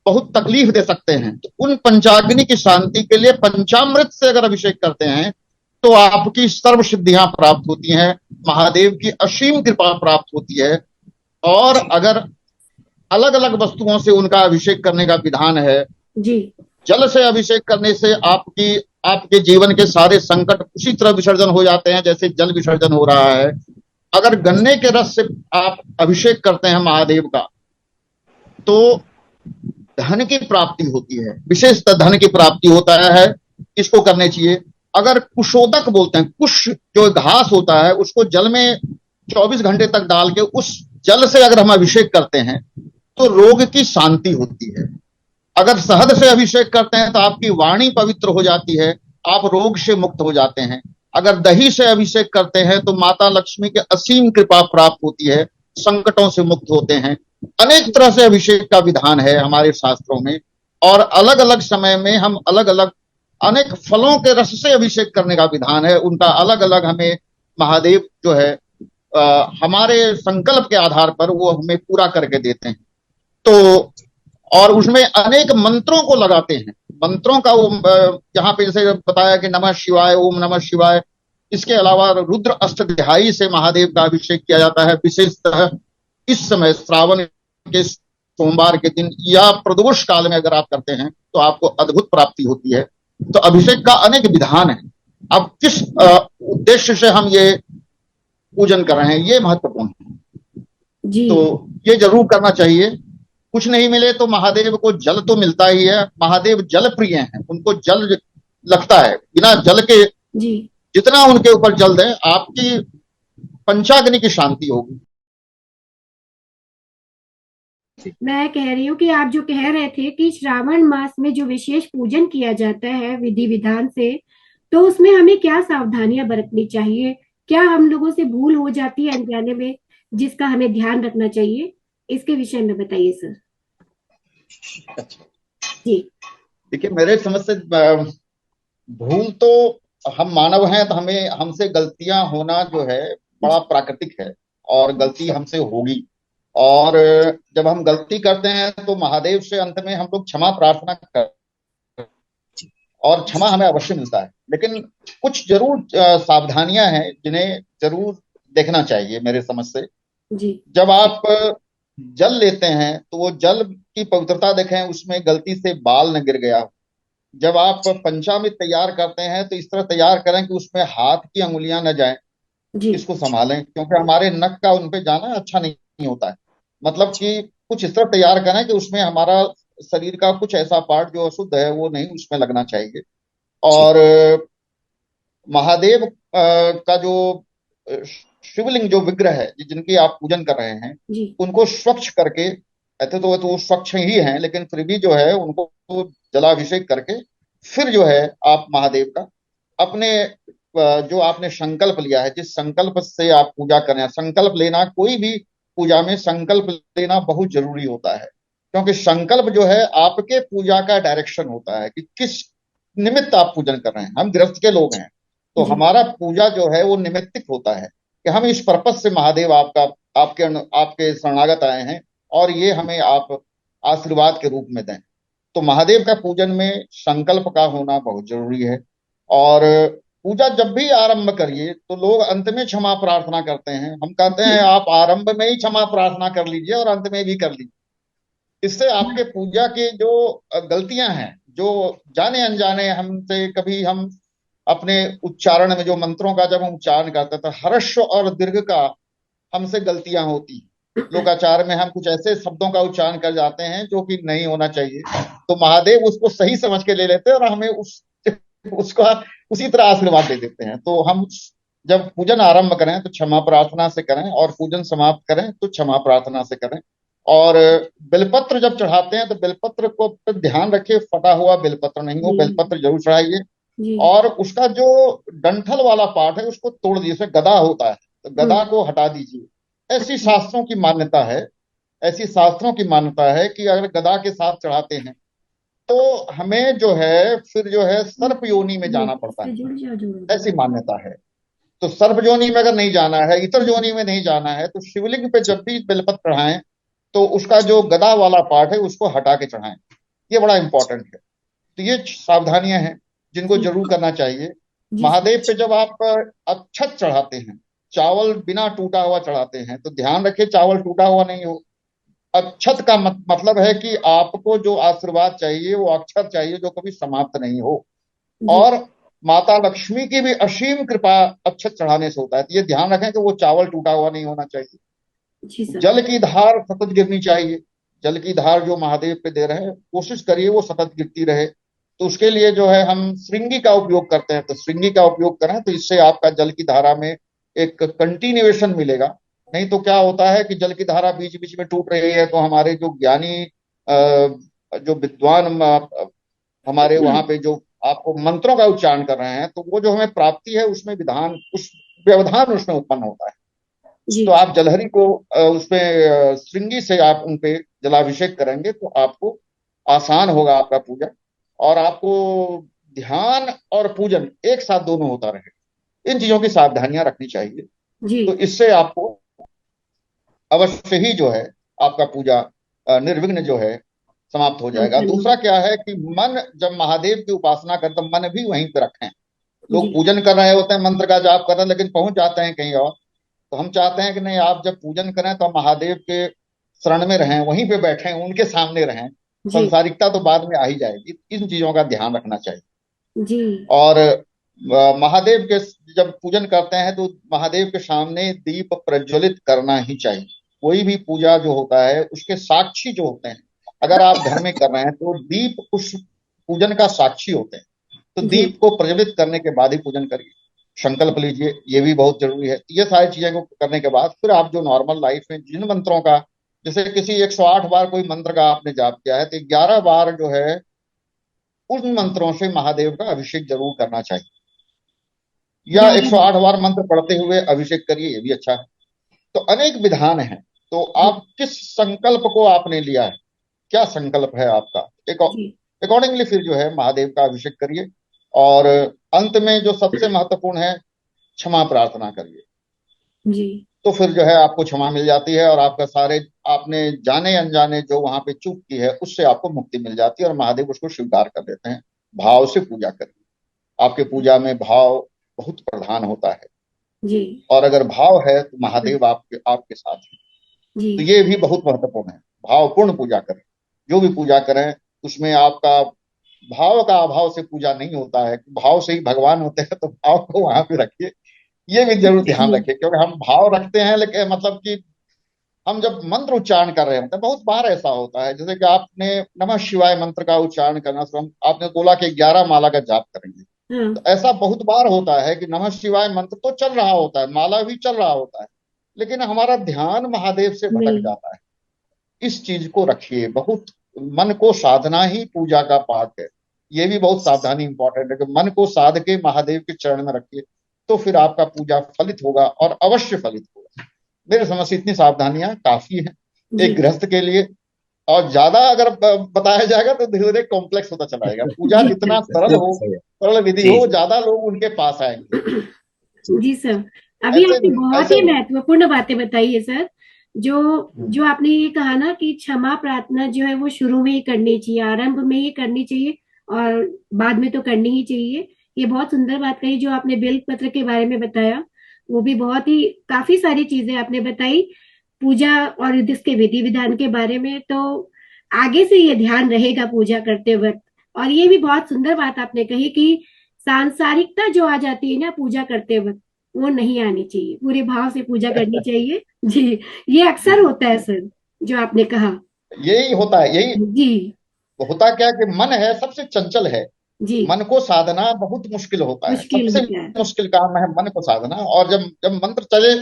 बहुत तकलीफ दे सकते हैं। तो उन पंचाग्नि की शांति के लिए पंचामृत से अगर अभिषेक करते हैं तो आपकी सर्व सिद्धियां प्राप्त होती हैं, महादेव की असीम कृपा प्राप्त होती है। और अगर अलग अलग वस्तुओं से उनका अभिषेक करने का विधान है। जी जल से अभिषेक करने से आपके जीवन के सारे संकट उसी तरह विसर्जन हो जाते हैं जैसे जल विसर्जन हो रहा है। अगर गन्ने के रस से आप अभिषेक करते हैं महादेव का तो धन की प्राप्ति होती है, विशेषतः धन की प्राप्ति होता है, इसको करने चाहिए। अगर कुशोदक बोलते हैं, कुश जो घास होता है उसको जल में 24 घंटे तक डाल के उस जल से अगर हम अभिषेक करते हैं तो रोग की शांति होती है। अगर शहद से अभिषेक करते हैं तो आपकी वाणी पवित्र हो जाती है, आप रोग से मुक्त हो जाते हैं। अगर दही से अभिषेक करते हैं तो माता लक्ष्मी के असीम कृपा प्राप्त होती है, संकटों से मुक्त होते हैं। अनेक तरह से अभिषेक का विधान है हमारे शास्त्रों में और अलग अलग समय में हम अलग अलग अनेक फलों के रस से अभिषेक करने का विधान है। उनका अलग अलग हमें महादेव जो है हमारे संकल्प के आधार पर वो हमें पूरा करके देते हैं। तो और उसमें अनेक मंत्रों को लगाते हैं। मंत्रों का वो यहाँ पे जैसे बताया कि नमः शिवाय, ओम नमः शिवाय, इसके अलावा रुद्र अष्टध्यायी से महादेव का अभिषेक किया जाता है। विशेषतः इस समय श्रावण के सोमवार के दिन या प्रदोष काल में अगर आप करते हैं तो आपको अद्भुत प्राप्ति होती है। तो अभिषेक का अनेक विधान है। अब किस उद्देश्य से हम ये पूजन कर रहे हैं ये महत्वपूर्ण है। जी तो ये जरूर करना चाहिए। कुछ नहीं मिले तो महादेव को जल तो मिलता ही है। महादेव जल प्रिय हैं, उनको जल लगता है। बिना जल के जी जितना उनके ऊपर जल दें आपकी पंचाग्नि की शांति होगी। मैं कह रही हूँ कि आप जो कह रहे थे कि श्रावण मास में जो विशेष पूजन किया जाता है विधि विधान से, तो उसमें हमें क्या सावधानियां बरतनी चाहिए, क्या हम लोगों से भूल हो जाती है अनजाने में जिसका हमें ध्यान रखना चाहिए, इसके विषय में बताइए सर। जी देखिए मेरे समझ से भूल तो हम मानव हैं तो हमें हमसे गलतियां होना जो है बड़ा प्राकृतिक है और गलती हमसे होगी। और जब हम गलती करते हैं तो महादेव से अंत में हम लोग क्षमा प्रार्थना कर और क्षमा हमें अवश्य मिलता है। लेकिन कुछ जरूर सावधानियां हैं जिन्हें जरूर देखना चाहिए मेरे समझ से। जी जब आप जल लेते हैं तो वो जल की पवित्रता देखें, उसमें गलती से बाल न गिर गया हो। जब आप पंचामृत तैयार करते हैं तो इस तरह तैयार करें कि उसमें हाथ की अंगुलियां न जाएं, जी इसको संभालें क्योंकि हमारे नख का उन पे जाना अच्छा नहीं होता है। मतलब कि कुछ इस तरह तैयार करें कि उसमें हमारा शरीर का कुछ ऐसा पार्ट जो अशुद्ध है वो नहीं उसमें लगना चाहिए। और महादेव का जो शिवलिंग जो विग्रह है जिनकी आप पूजन कर रहे हैं जी उनको स्वच्छ करके, ऐसे तो वो स्वच्छ ही हैं लेकिन फिर भी जो है उनको जलाभिषेक करके फिर जो है आप महादेव का अपने जो आपने संकल्प लिया है, जिस संकल्प से आप पूजा कर रहे हैं, संकल्प लेना कोई भी पूजा में संकल्प लेना बहुत जरूरी होता है क्योंकि संकल्प जो है आपके पूजा का डायरेक्शन होता है कि किस निमित्त आप पूजन कर रहे हैं। हम गृहस्थ के लोग हैं तो जी हमारा पूजा जो है वो निमित्तिक होता है कि हम इस पर्पस से महादेव आपके शरणागत आए हैं और ये हमें आप आशीर्वाद के रूप में दें। तो महादेव का पूजन में संकल्प का होना बहुत जरूरी है। और पूजा जब भी आरंभ करिए तो लोग अंत में क्षमा प्रार्थना करते हैं। हम कहते हैं आप आरंभ में ही क्षमा प्रार्थना कर लीजिए और अंत में भी कर लीजिए। इससे आपके पूजा की जो गलतियां हैं, जो जाने अनजाने हमसे कभी हम अपने उच्चारण में जो मंत्रों का जब हम उच्चारण करते थे, हर्ष और दीर्घ का हमसे गलतियां होती हैं। लोकाचार में हम कुछ ऐसे शब्दों का उच्चारण कर जाते हैं जो कि नहीं होना चाहिए, तो महादेव उसको सही समझ के ले लेते हैं और हमें उसका उसी तरह आशीर्वाद दे देते हैं। तो हम जब पूजन आरंभ करें तो क्षमा प्रार्थना से करें, और पूजन समाप्त करें तो क्षमा प्रार्थना से करें। और बेलपत्र जब चढ़ाते हैं तो बेलपत्र को पर ध्यान रखिए, फटा हुआ बेलपत्र नहीं हो, बेलपत्र जरूर चढ़ाइए। जी और उसका जो डंठल वाला पार्ट है उसको तोड़ दीजिए, उसमें गदा होता है तो गदा को हटा दीजिए। ऐसी शास्त्रों की मान्यता है, ऐसी शास्त्रों की मान्यता है कि अगर गदा के साथ चढ़ाते हैं तो हमें जो है फिर जो है सर्प योनि में जाना पड़ता है, जुड़ जाओ ऐसी मान्यता है। तो सर्प योनि में अगर नहीं जाना है, इतर योनि में नहीं जाना है, तो शिवलिंग पे जब भी बेलपत्र चढ़ाएं तो उसका जो गदा वाला पार्ट है उसको हटा के चढ़ाएं। ये बड़ा इंपॉर्टेंट है। तो ये सावधानियां हैं जिनको जरूर करना चाहिए। जी महादेव पे जब आप अक्षत चढ़ाते हैं, चावल बिना टूटा हुआ चढ़ाते हैं, तो ध्यान रखिए चावल टूटा हुआ नहीं हो। अक्षत का मतलब है कि आपको जो आशीर्वाद चाहिए वो अक्षत चाहिए जो कभी समाप्त नहीं हो। जी और माता लक्ष्मी की भी असीम कृपा अक्षत चढ़ाने से होता है। तो ये ध्यान रखें कि वो चावल टूटा हुआ नहीं होना चाहिए। जी सर जल की धार सतत गिरनी चाहिए। जल की धार जो महादेव पे दे रहे हैं कोशिश करिए वो सतत गिरती रहे। तो उसके लिए जो है हम श्रृंगी का उपयोग करते हैं, तो श्रृंगी का उपयोग करें तो इससे आपका जल की धारा में एक कंटिन्यूएशन मिलेगा। नहीं तो क्या होता है कि जल की धारा बीच बीच में टूट रही है तो हमारे जो ज्ञानी जो विद्वान हमारे वहां पे जो आपको मंत्रों का उच्चारण कर रहे हैं, तो वो जो हमें प्राप्ति है उसमें विधान, उस व्यवधान उसमें उत्पन्न होता है। जी तो आप जलहरी को उसमें श्रृंगी से आप उनपे जलाभिषेक करेंगे तो आपको आसान होगा आपका पूजा, और आपको ध्यान और पूजन एक साथ दोनों होता रहे। इन चीजों की सावधानियां रखनी चाहिए। जी तो इससे आपको अवश्य ही जो है आपका पूजा निर्विघ्न जो है समाप्त हो जाएगा। दूसरा क्या है कि मन, जब महादेव की उपासना करें तो मन भी वहीं पे रखें। लोग जी पूजन कर रहे होते हैं, मंत्र का जाप कर रहे हैं, लेकिन पहुंच जाते हैं कहीं और। तो हम चाहते हैं कि नहीं, आप जब पूजन करें तो महादेव के शरण में रहें, वहीं पे बैठें, उनके सामने रहें। जी संसारिकता तो बाद में आ ही जाएगी। इन चीजों का ध्यान रखना चाहिए। जी और महादेव के जब पूजन करते हैं तो महादेव के सामने दीप प्रज्वलित करना ही चाहिए। कोई भी पूजा जो होता है उसके साक्षी जो होते हैं, अगर आप घर में कर रहे हैं तो दीप उस पूजन का साक्षी होते हैं। तो जी दीप को प्रज्वलित करने के बाद ही पूजन करिए। संकल्प लीजिए, ये भी बहुत जरूरी है। ये सारी चीजें को करने के बाद फिर आप जो नॉर्मल लाइफ में जिन मंत्रों का, जैसे किसी 108 बार कोई मंत्र का आपने जाप किया है तो 11 बार जो है उन मंत्रों से महादेव का अभिषेक जरूर करना चाहिए। या 108 बार मंत्र पढ़ते हुए अभिषेक करिए, ये भी अच्छा है। तो अनेक विधान हैं। तो आप किस संकल्प को आपने लिया है, क्या संकल्प है आपका, अकॉर्डिंगली फिर जो है महादेव का अभिषेक करिए। और अंत में जो सबसे महत्वपूर्ण है, क्षमा प्रार्थना करिए। जी तो फिर जो है आपको क्षमा मिल जाती है और आपका सारे आपने जाने अनजाने जो वहां पे चूक की है उससे आपको मुक्ति मिल जाती है और महादेव उसको स्वीकार कर देते हैं। भाव से पूजा करिए। आपके पूजा में भाव बहुत प्रधान होता है, जी और अगर भाव है तो महादेव आपके आपके साथ है। जी तो ये भी बहुत महत्वपूर्ण है। भावपूर्ण पूजा करें। जो भी पूजा करें उसमें आपका भाव का अभाव से पूजा नहीं होता है। भाव से ही भगवान होते हैं, तो भाव को वहां पे रखिए। ये भी जरूर ध्यान रखिए, क्योंकि हम भाव रखते हैं लेकिन मतलब कि हम जब मंत्र उच्चारण कर रहे होते हैं, बहुत बार ऐसा होता है जैसे कि आपने नमः शिवाय मंत्र का उच्चारण करना शुरू, आपने बोला कि 11 माला का जाप करेंगे। हाँ तो ऐसा बहुत बार होता है कि नमः शिवाय मंत्र तो चल रहा होता है, माला भी चल रहा होता है, लेकिन हमारा ध्यान महादेव से भटक नहीं जाता है। इस चीज को रखिए। बहुत मन को साधना ही पूजा का पार्ट है। ये भी बहुत सावधानी इंपॉर्टेंट है कि मन को साध के महादेव के चरण में रखिए, तो फिर आपका पूजा फलित होगा और अवश्य फलित होगा। मेरे समझ से इतनी सावधानियां काफी हैं जी एक गृहस्थ के लिए। और ज्यादा अगर बताया जाएगा तो धीरे धीरे कॉम्प्लेक्स होता चला जाएगा। पूजा जी जितना सरल हो, सरल विधि हो, ज्यादा लोग उनके पास आएंगे। जी सर, अभी ऐसे आपने बहुत ऐसे ही महत्वपूर्ण बातें बताई है सर। जो जो आपने ये कहा ना कि क्षमा प्रार्थना जो है वो शुरू में ही करनी चाहिए, आरंभ में ही करनी चाहिए और बाद में तो करनी ही चाहिए। ये बहुत सुंदर बात कही जो आपने बेल पत्र के बारे में बताया। वो भी बहुत ही काफी सारी चीजें आपने बताई पूजा और इसके विधि विधान के बारे में। तो आगे से ये ध्यान रहेगा पूजा करते वक्त। और ये भी बहुत सुंदर बात आपने कही कि सांसारिकता जो आ जाती है ना पूजा करते वक्त, वो नहीं आनी चाहिए, पूरे भाव से पूजा करनी चाहिए। जी, ये अक्सर होता है सर, जो आपने कहा। यही होता है, यही जी होता क्या कि मन है सबसे चंचल है। जी, मन को साधना बहुत मुश्किल होता है, मुश्किल सबसे होता है। मुश्किल काम है मन को साधना। और जब जब मंत्र चले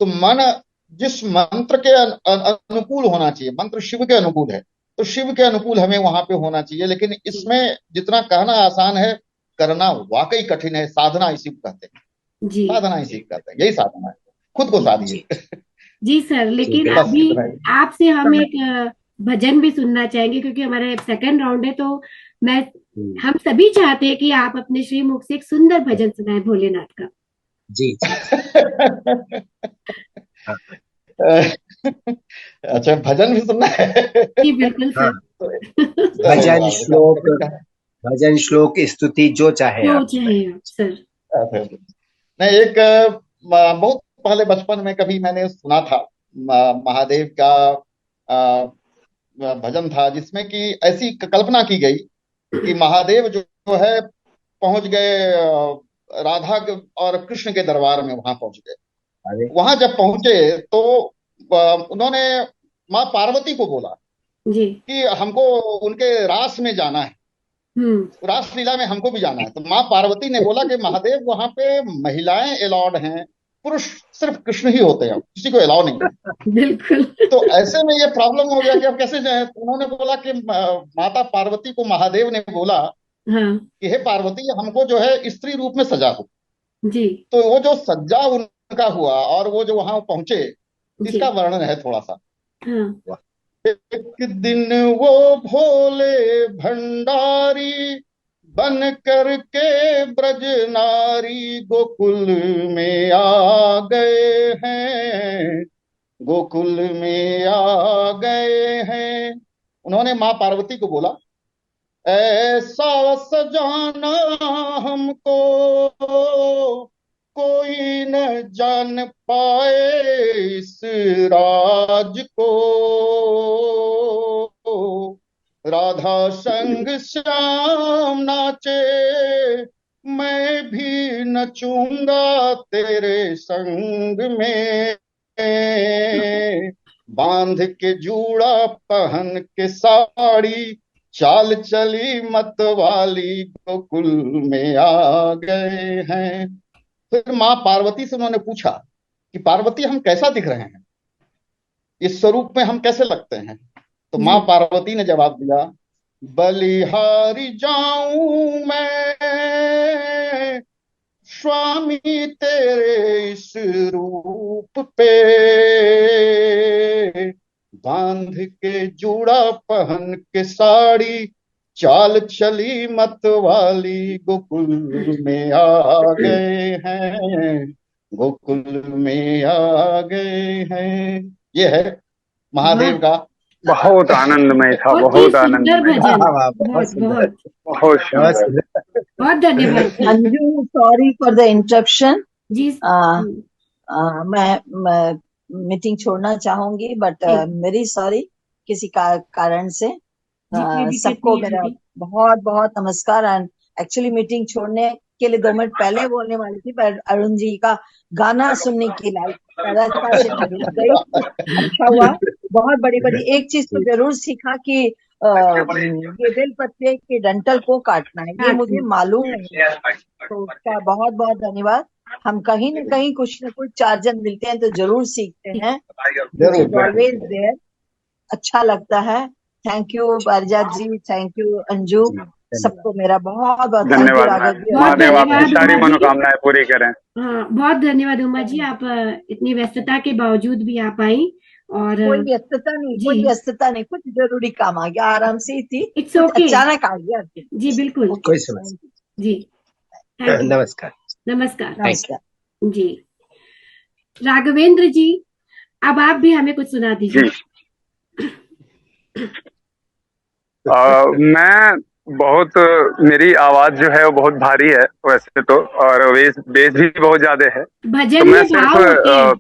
तो मन जिस मंत्र के अनुकूल होना चाहिए, मंत्र शिव के अनुकूल है तो शिव के अनुकूल हमें वहां पे होना चाहिए। लेकिन जी इसमें जितना कहना आसान है, करना वाकई कठिन है। साधना इसी को कहते हैं, जी साधना इसी को कहते हैं, यही साधना है। खुद को साधिए। जी सर, लेकिन बिल्कुल। बस अभी इतना ही। आपसे हम एक भजन भी सुनना चाहेंगे, क्योंकि हमारा सेकंड राउंड है, तो मैं हम सभी चाहते हैं कि आप अपने श्री मुख से एक सुंदर भजन सुनाएं भोलेनाथ का। जी जी। हाँ अच्छा, भजन भी सुनना है। जी बिल्कुल हाँ, सर। अरे भजन वाह, श्लोक, कभी कहा। भजन श्लोक स्तुति जो चाहे जो आप सुनाइए। चाहे आप सर। अच्छा, नहीं, एक बहुत पहले बचपन में कभी मैंने सुना था, महादेव का अ, भजन था जिसमें कि ऐसी कल्पना की गई कि महादेव जो है पहुंच गए राधा और कृष्ण के दरबार में, वहां पहुंच गए। अरे वहां जब पहुंचे तो उन्होंने माँ पार्वती को बोला जी। कि हमको उनके रास में जाना है, रास लीला में हमको भी जाना है। तो माँ पार्वती ने बोला कि महादेव वहां पे महिलाएं अलाउड हैं, पुरुष सिर्फ कृष्ण ही होते हैं, किसी को अलाउ नहीं है। बिल्कुल। तो ऐसे में ये प्रॉब्लम हो गया कि अब कैसे जाए। तो उन्होंने बोला कि माता पार्वती को महादेव ने बोला हाँ कि हे पार्वती, हमको जो है स्त्री रूप में सजा दो। जी तो वो जो सज्जा उनका हुआ और वो जो वहां पहुंचे, जी। इसका वर्णन है थोड़ा सा। हाँ एक दिन वो भोले भंडारी बन करके ब्रज नारी गोकुल में आ गए हैं, गोकुल में आ गए हैं। उन्होंने माँ पार्वती को बोला, ऐसा सजाना हमको कोई न जान पाए इस राज को, राधा संग श्याम नाचे मैं भी नचूंगा तेरे संग में, बांध के जूड़ा पहन के साड़ी चाल चली मत वाली गोकुल में आ गए हैं। फिर माँ पार्वती से उन्होंने पूछा कि पार्वती, हम कैसा दिख रहे हैं, इस स्वरूप में हम कैसे लगते हैं। तो माँ जी पार्वती ने जवाब दिया, बलिहारी जाऊं मैं स्वामी तेरे इस रूप पे, बांध के जूड़ा पहन के साड़ी चाल चली मत वाली गोकुल में आ गए हैं, गोकुल में आ गए हैं। ये है महादेव का। बहुत आनंदमय था, बहुत ही बहुत सुंदर आनंदमय, वाह भजन। वाह, बहुत बहुत सुंदर, बहुत बहुत बहुत सुंदर। सुंदर। बहुत धन्यवाद sir. Anju, sorry for the interruption. जी मैं मीटिंग छोड़ना चाहूंगी, बट जी मेरी सॉरी, किसी कारण से। जी, कोई दिक्कत सबको नहीं है मेरा आंटी। बहुत बहुत नमस्कार। एंड एक्चुअली मीटिंग छोड़ने के लिए 2 मिनट पहले बोलने वाली थी, पर अरुण जी का गाना सुनने की लालसा से मैं रुक गई। अच्छा हुआ। बहुत बड़ी बड़ी एक चीज तो जरूर सीखा कि ये बेल पत्ते के डंठल को काटना है, ये मुझे मालूम नहीं था। तो उसका बहुत बहुत धन्यवाद। हम कहीं ना कहीं कुछ न कुछ 4 जन मिलते हैं तो जरूर सीखते हैं। जरूर ऑलवेज देयर। अच्छा लगता है। थैंक यू पारिजात जी, थैंक यू अंजू, सबको मेरा बहुत बहुत थैंक यू। धन्यवाद। राघव जी, बहुत महादेव आपकी धन्यवाद सारी उमा जी। मनोकामनाएं पूरी करें। हाँ बहुत धन्यवाद उमा जी, आप इतनी व्यस्तता के बावजूद भी आप आई। और कोई व्यस्तता नहीं, जी, कोई व्यस्तता नहीं, कुछ जरूरी काम आ गया, आराम से ही थी, इट्स कुछ ओके। अचानक आ गया। जी बिल्कुल। ओके, कोई समस्या जी थैंक यू। नमस्कार। नमस्कार। नमस्कार। जी राघवेंद्र जी, अब आप भी हमें कुछ सुना जी, दीजिए। मैं बहुत, मेरी आवाज जो है वो बहुत भारी है वैसे तो, और बेस बेस भी बहुत ज्यादा है। तो भजन मैं में सिर्फ भाव होते हैं,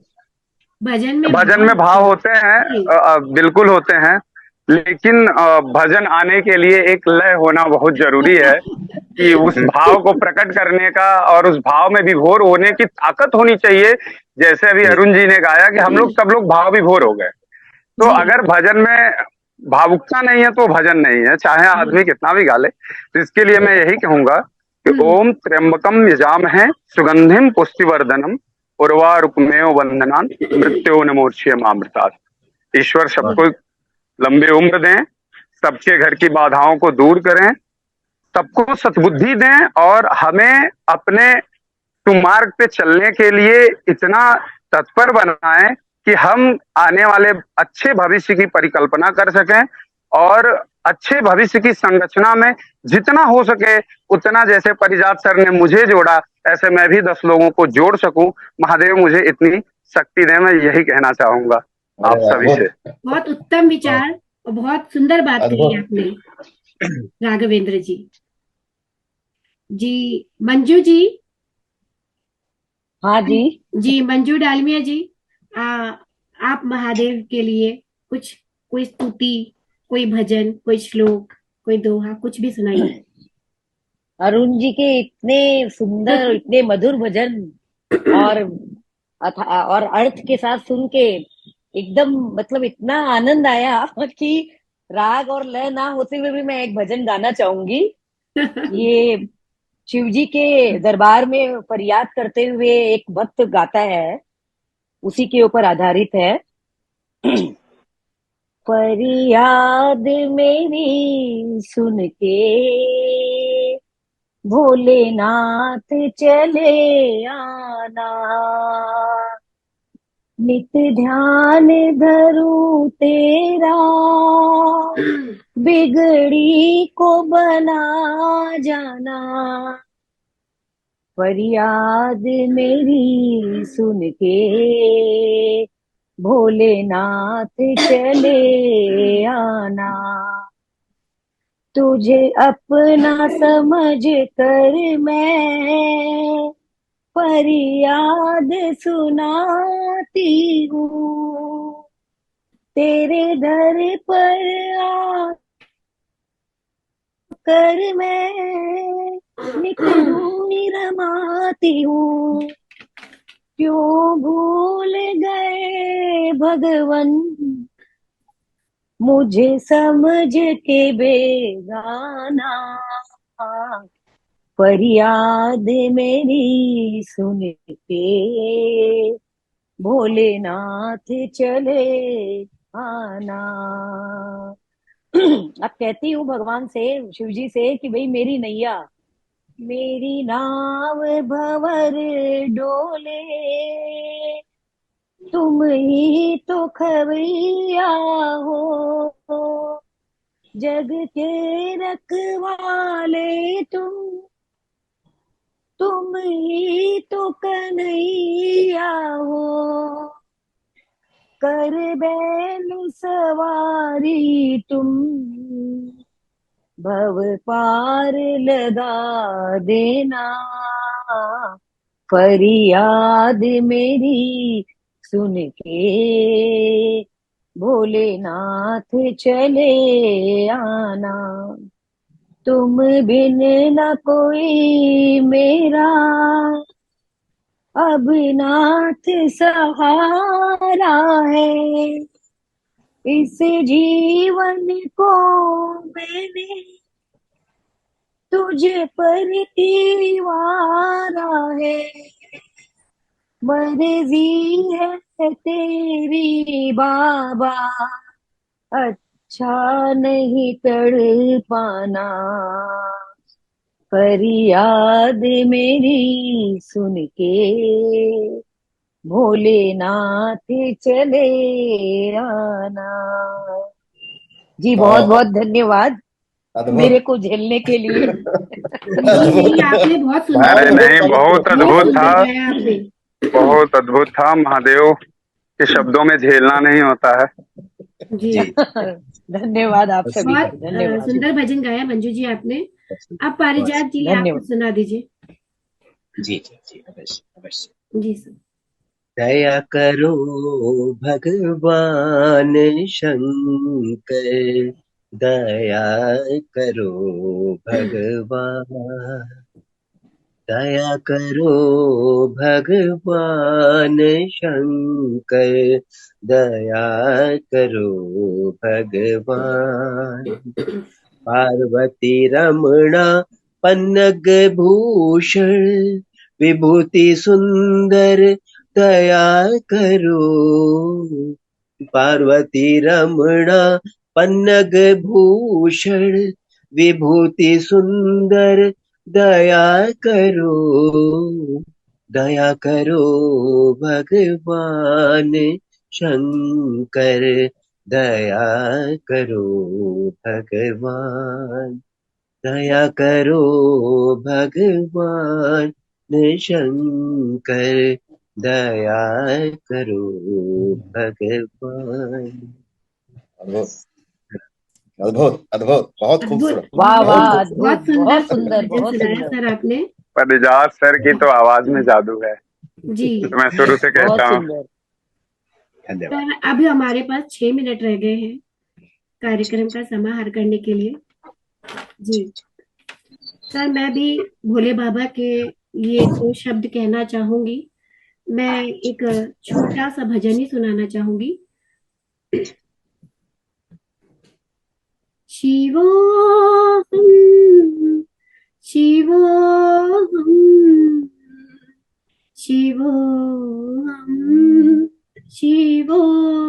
भजन में भजन में भाव होते हैं, जी बिल्कुल होते हैं, लेकिन भजन आने के लिए एक लय होना बहुत जरूरी है कि उस भाव को प्रकट करने का और उस भाव में विभोर होने की ताकत होनी चाहिए। जैसे अभी अरुण जी ने गाया कि हम लोग सब लोग भाव विभोर हो गए। तो जी अगर भजन में भावुकता नहीं है तो भजन नहीं है, चाहे आदमी कितना भी गा ले। तो इसके लिए मैं यही कहूंगा कि ओम त्र्यंबकम यजामहे सुगंधिम पुष्टिवर्धनम उर्वारुकमेव वंदनान मृत्यो नमोर्ष्यमामृतात्। ईश्वर सबको लंबी उम्र दें, सबके घर की बाधाओं को दूर करें, सबको सद्बुद्धि दें और हमें अपने सुमार्ग पे चलने के लिए इतना तत्पर बनाएं कि हम आने वाले अच्छे भविष्य की परिकल्पना कर सकें और अच्छे भविष्य की संरचना में जितना हो सके उतना, जैसे परिजात सर ने मुझे जोड़ा ऐसे मैं भी 10 लोगों को जोड़ सकूं। महादेव मुझे इतनी शक्ति दें, मैं यही कहना चाहूंगा आप सभी से। बहुत उत्तम विचार और बहुत सुंदर बात कही आपने राघवेंद्र जी। जी मंजू जी। हाँ जी। जी मंजू डालमिया जी, आप महादेव के लिए कुछ, कोई स्तुति, कोई भजन, कोई श्लोक, कोई दोहा, कुछ भी सुनाइए। अरुण जी के इतने सुंदर, इतने मधुर भजन और और अर्थ के साथ सुन के एकदम मतलब इतना आनंद आया कि राग और लय ना होते हुए भी मैं एक भजन गाना चाहूंगी। ये शिव जी के दरबार में फरियाद करते हुए एक भक्त गाता है, उसी के ऊपर आधारित है। फरियाद मेरी सुन के भोलेनाथ चले आना, नित ध्यान धरूं तेरा, बिगड़ी को बना जाना। फरियाद मेरी सुन के भोलेनाथ चले आना, तुझे अपना समझ कर मैं फरियाद सुनाती हूँ, तेरे दर पर आकर मैं नित धूनी रमाती हूँ। क्यों भूल गए भगवन मुझे समझ के बेगाना, फरियाद मेरी सुन के भोलेनाथ चले आना। अब कहती हूँ भगवान से, शिव जी से कि भाई मेरी नैया, मेरी नाव भंवर डोले, तुम ही तो खवैया हो, जग के रखवाले तुम ही तो कन्हैया हो, कर बैल सवारी तुम, भव पार लगा देना, फरियाद मेरी सुन के भोलेनाथ चले आना। तुम बिन न कोई मेरा अब नाथ सहारा है, इस जीवन को मैंने तुझ पर ही वारा है, मर्जी है तेरी बाबा, अच्छा नहीं तड़ पाना, फरियाद मेरी सुन के भोलेनाथ चले आना। जी बहुत बहुत धन्यवाद मेरे को झेलने के लिए। नहीं, आपने बहुत सुंदर, अरे नहीं, बहुत अद्भुत था, गाया आपने। बहुत अद्भुत था। महादेव के शब्दों में झेलना नहीं होता है। जी धन्यवाद आप सभी का, बहुत धन्यवाद। सुंदर भजन गाया मंजू जी आपने। अब पारिजात जी आप धन्यवाद। सुना दीजिए। जी जी जी, अवश्य अवश्य। जी सर। दया करो भगवान शंकर, दया करो भगवान, दया करो भगवान शंकर, दया करो भगवान। पार्वती रमणा पन्नग भूषण, विभूति सुंदर दया करो। पार्वती रमणा पन्नग भूषण, विभूति सुंदर दया करो, दया करो भगवान शंकर, दया करो भगवान, दया करो भगवान शंकर, दया करो भगवान। अद्भुत अद्भुत अद्भुत, बहुत अद्भुत। खूबसूरत। वाह वाह, बहुत अद्भुत, बहुत सुंदर बहुत सुंदर, भजन बहुत सुनाया सुंदर, सर आपने। परिजात सर की तो आवाज में जादू है, जी तो मैं शुरू से बहुत कहता हूँ। सुंदर। धन्यवाद। सर अभी हमारे पास 6 मिनट रह गए हैं कार्यक्रम का समाहार करने के लिए। जी सर, मैं भी भोले बाबा के लिए 2 शब्द कहना चाहूंगी। मैं एक छोटा सा भजन ही सुनाना चाहूंगी। शिवोहम शिवोहम शिवोहम शिवोहम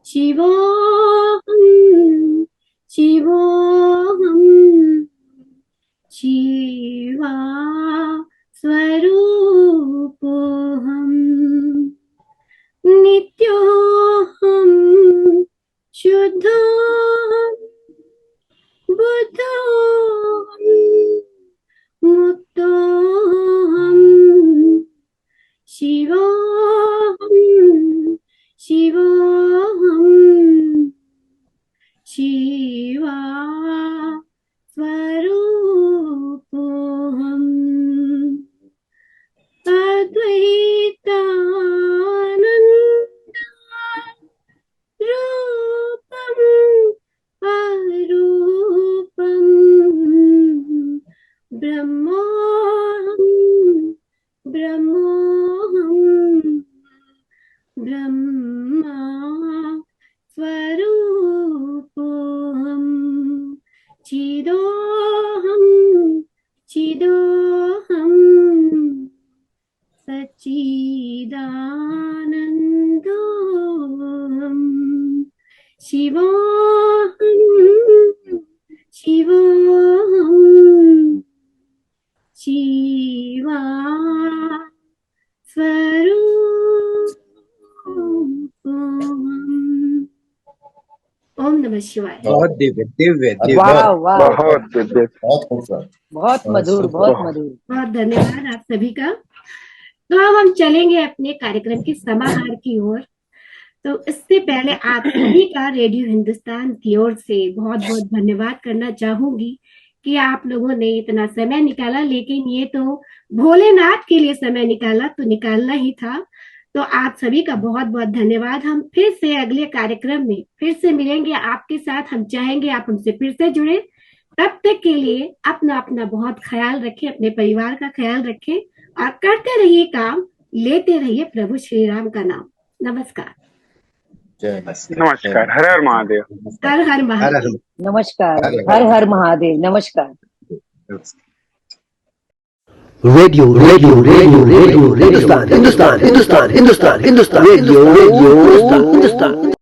शिवोहम शिवोहम शिवा स्वरूपोहम नित्योहम शुद्धोहम बुद्धोहम मुक्तोहम शिवोहम शिवोहम शिवा स्वरूपोहम अद्वैतानंद रूपम अरूपम ब्रह्मोहम ब्रह्मोहम ब्रह्मा स्वरूपोहम चिदोहम चिदोहम सच्चिदानंदोहम शिवोहम शिवोहम शिवा स्वरूपोहम। ओम नमः शिवाय। बहुत दिव्य दिव्य दिव्य। वाह वाह, बहुत दिव्य। बहुत खूबसूरत। बहुत मधुर, बहुत मधुर। बहुत धन्यवाद आप सभी का। तो अब हम चलेंगे अपने कार्यक्रम के समाहार की ओर। तो इससे पहले आप सभी का रेडियो हिंदुस्तान की ओर से बहुत बहुत धन्यवाद करना चाहूंगी कि आप लोगों ने इतना समय निकाला। लेकिन ये तो भोलेनाथ के लिए समय निकाला, तो निकालना ही था। तो आप सभी का बहुत बहुत धन्यवाद। हम फिर से अगले कार्यक्रम में फिर से मिलेंगे आपके साथ। हम चाहेंगे आप हमसे फिर से जुड़े। तब तक के लिए अपना अपना बहुत ख्याल रखें, अपने परिवार का ख्याल रखें और करते रहिए काम, लेते रहिए प्रभु श्री राम का नाम। नमस्कार। नमस्कार। हर हर महादेव। हर हर महादेव। नमस्कार। हर हर महादेव। नमस्कार। Radio radio radio radio Hindustan Hindustan Hindustan Hindustan Hindustan radio radio Hindustan.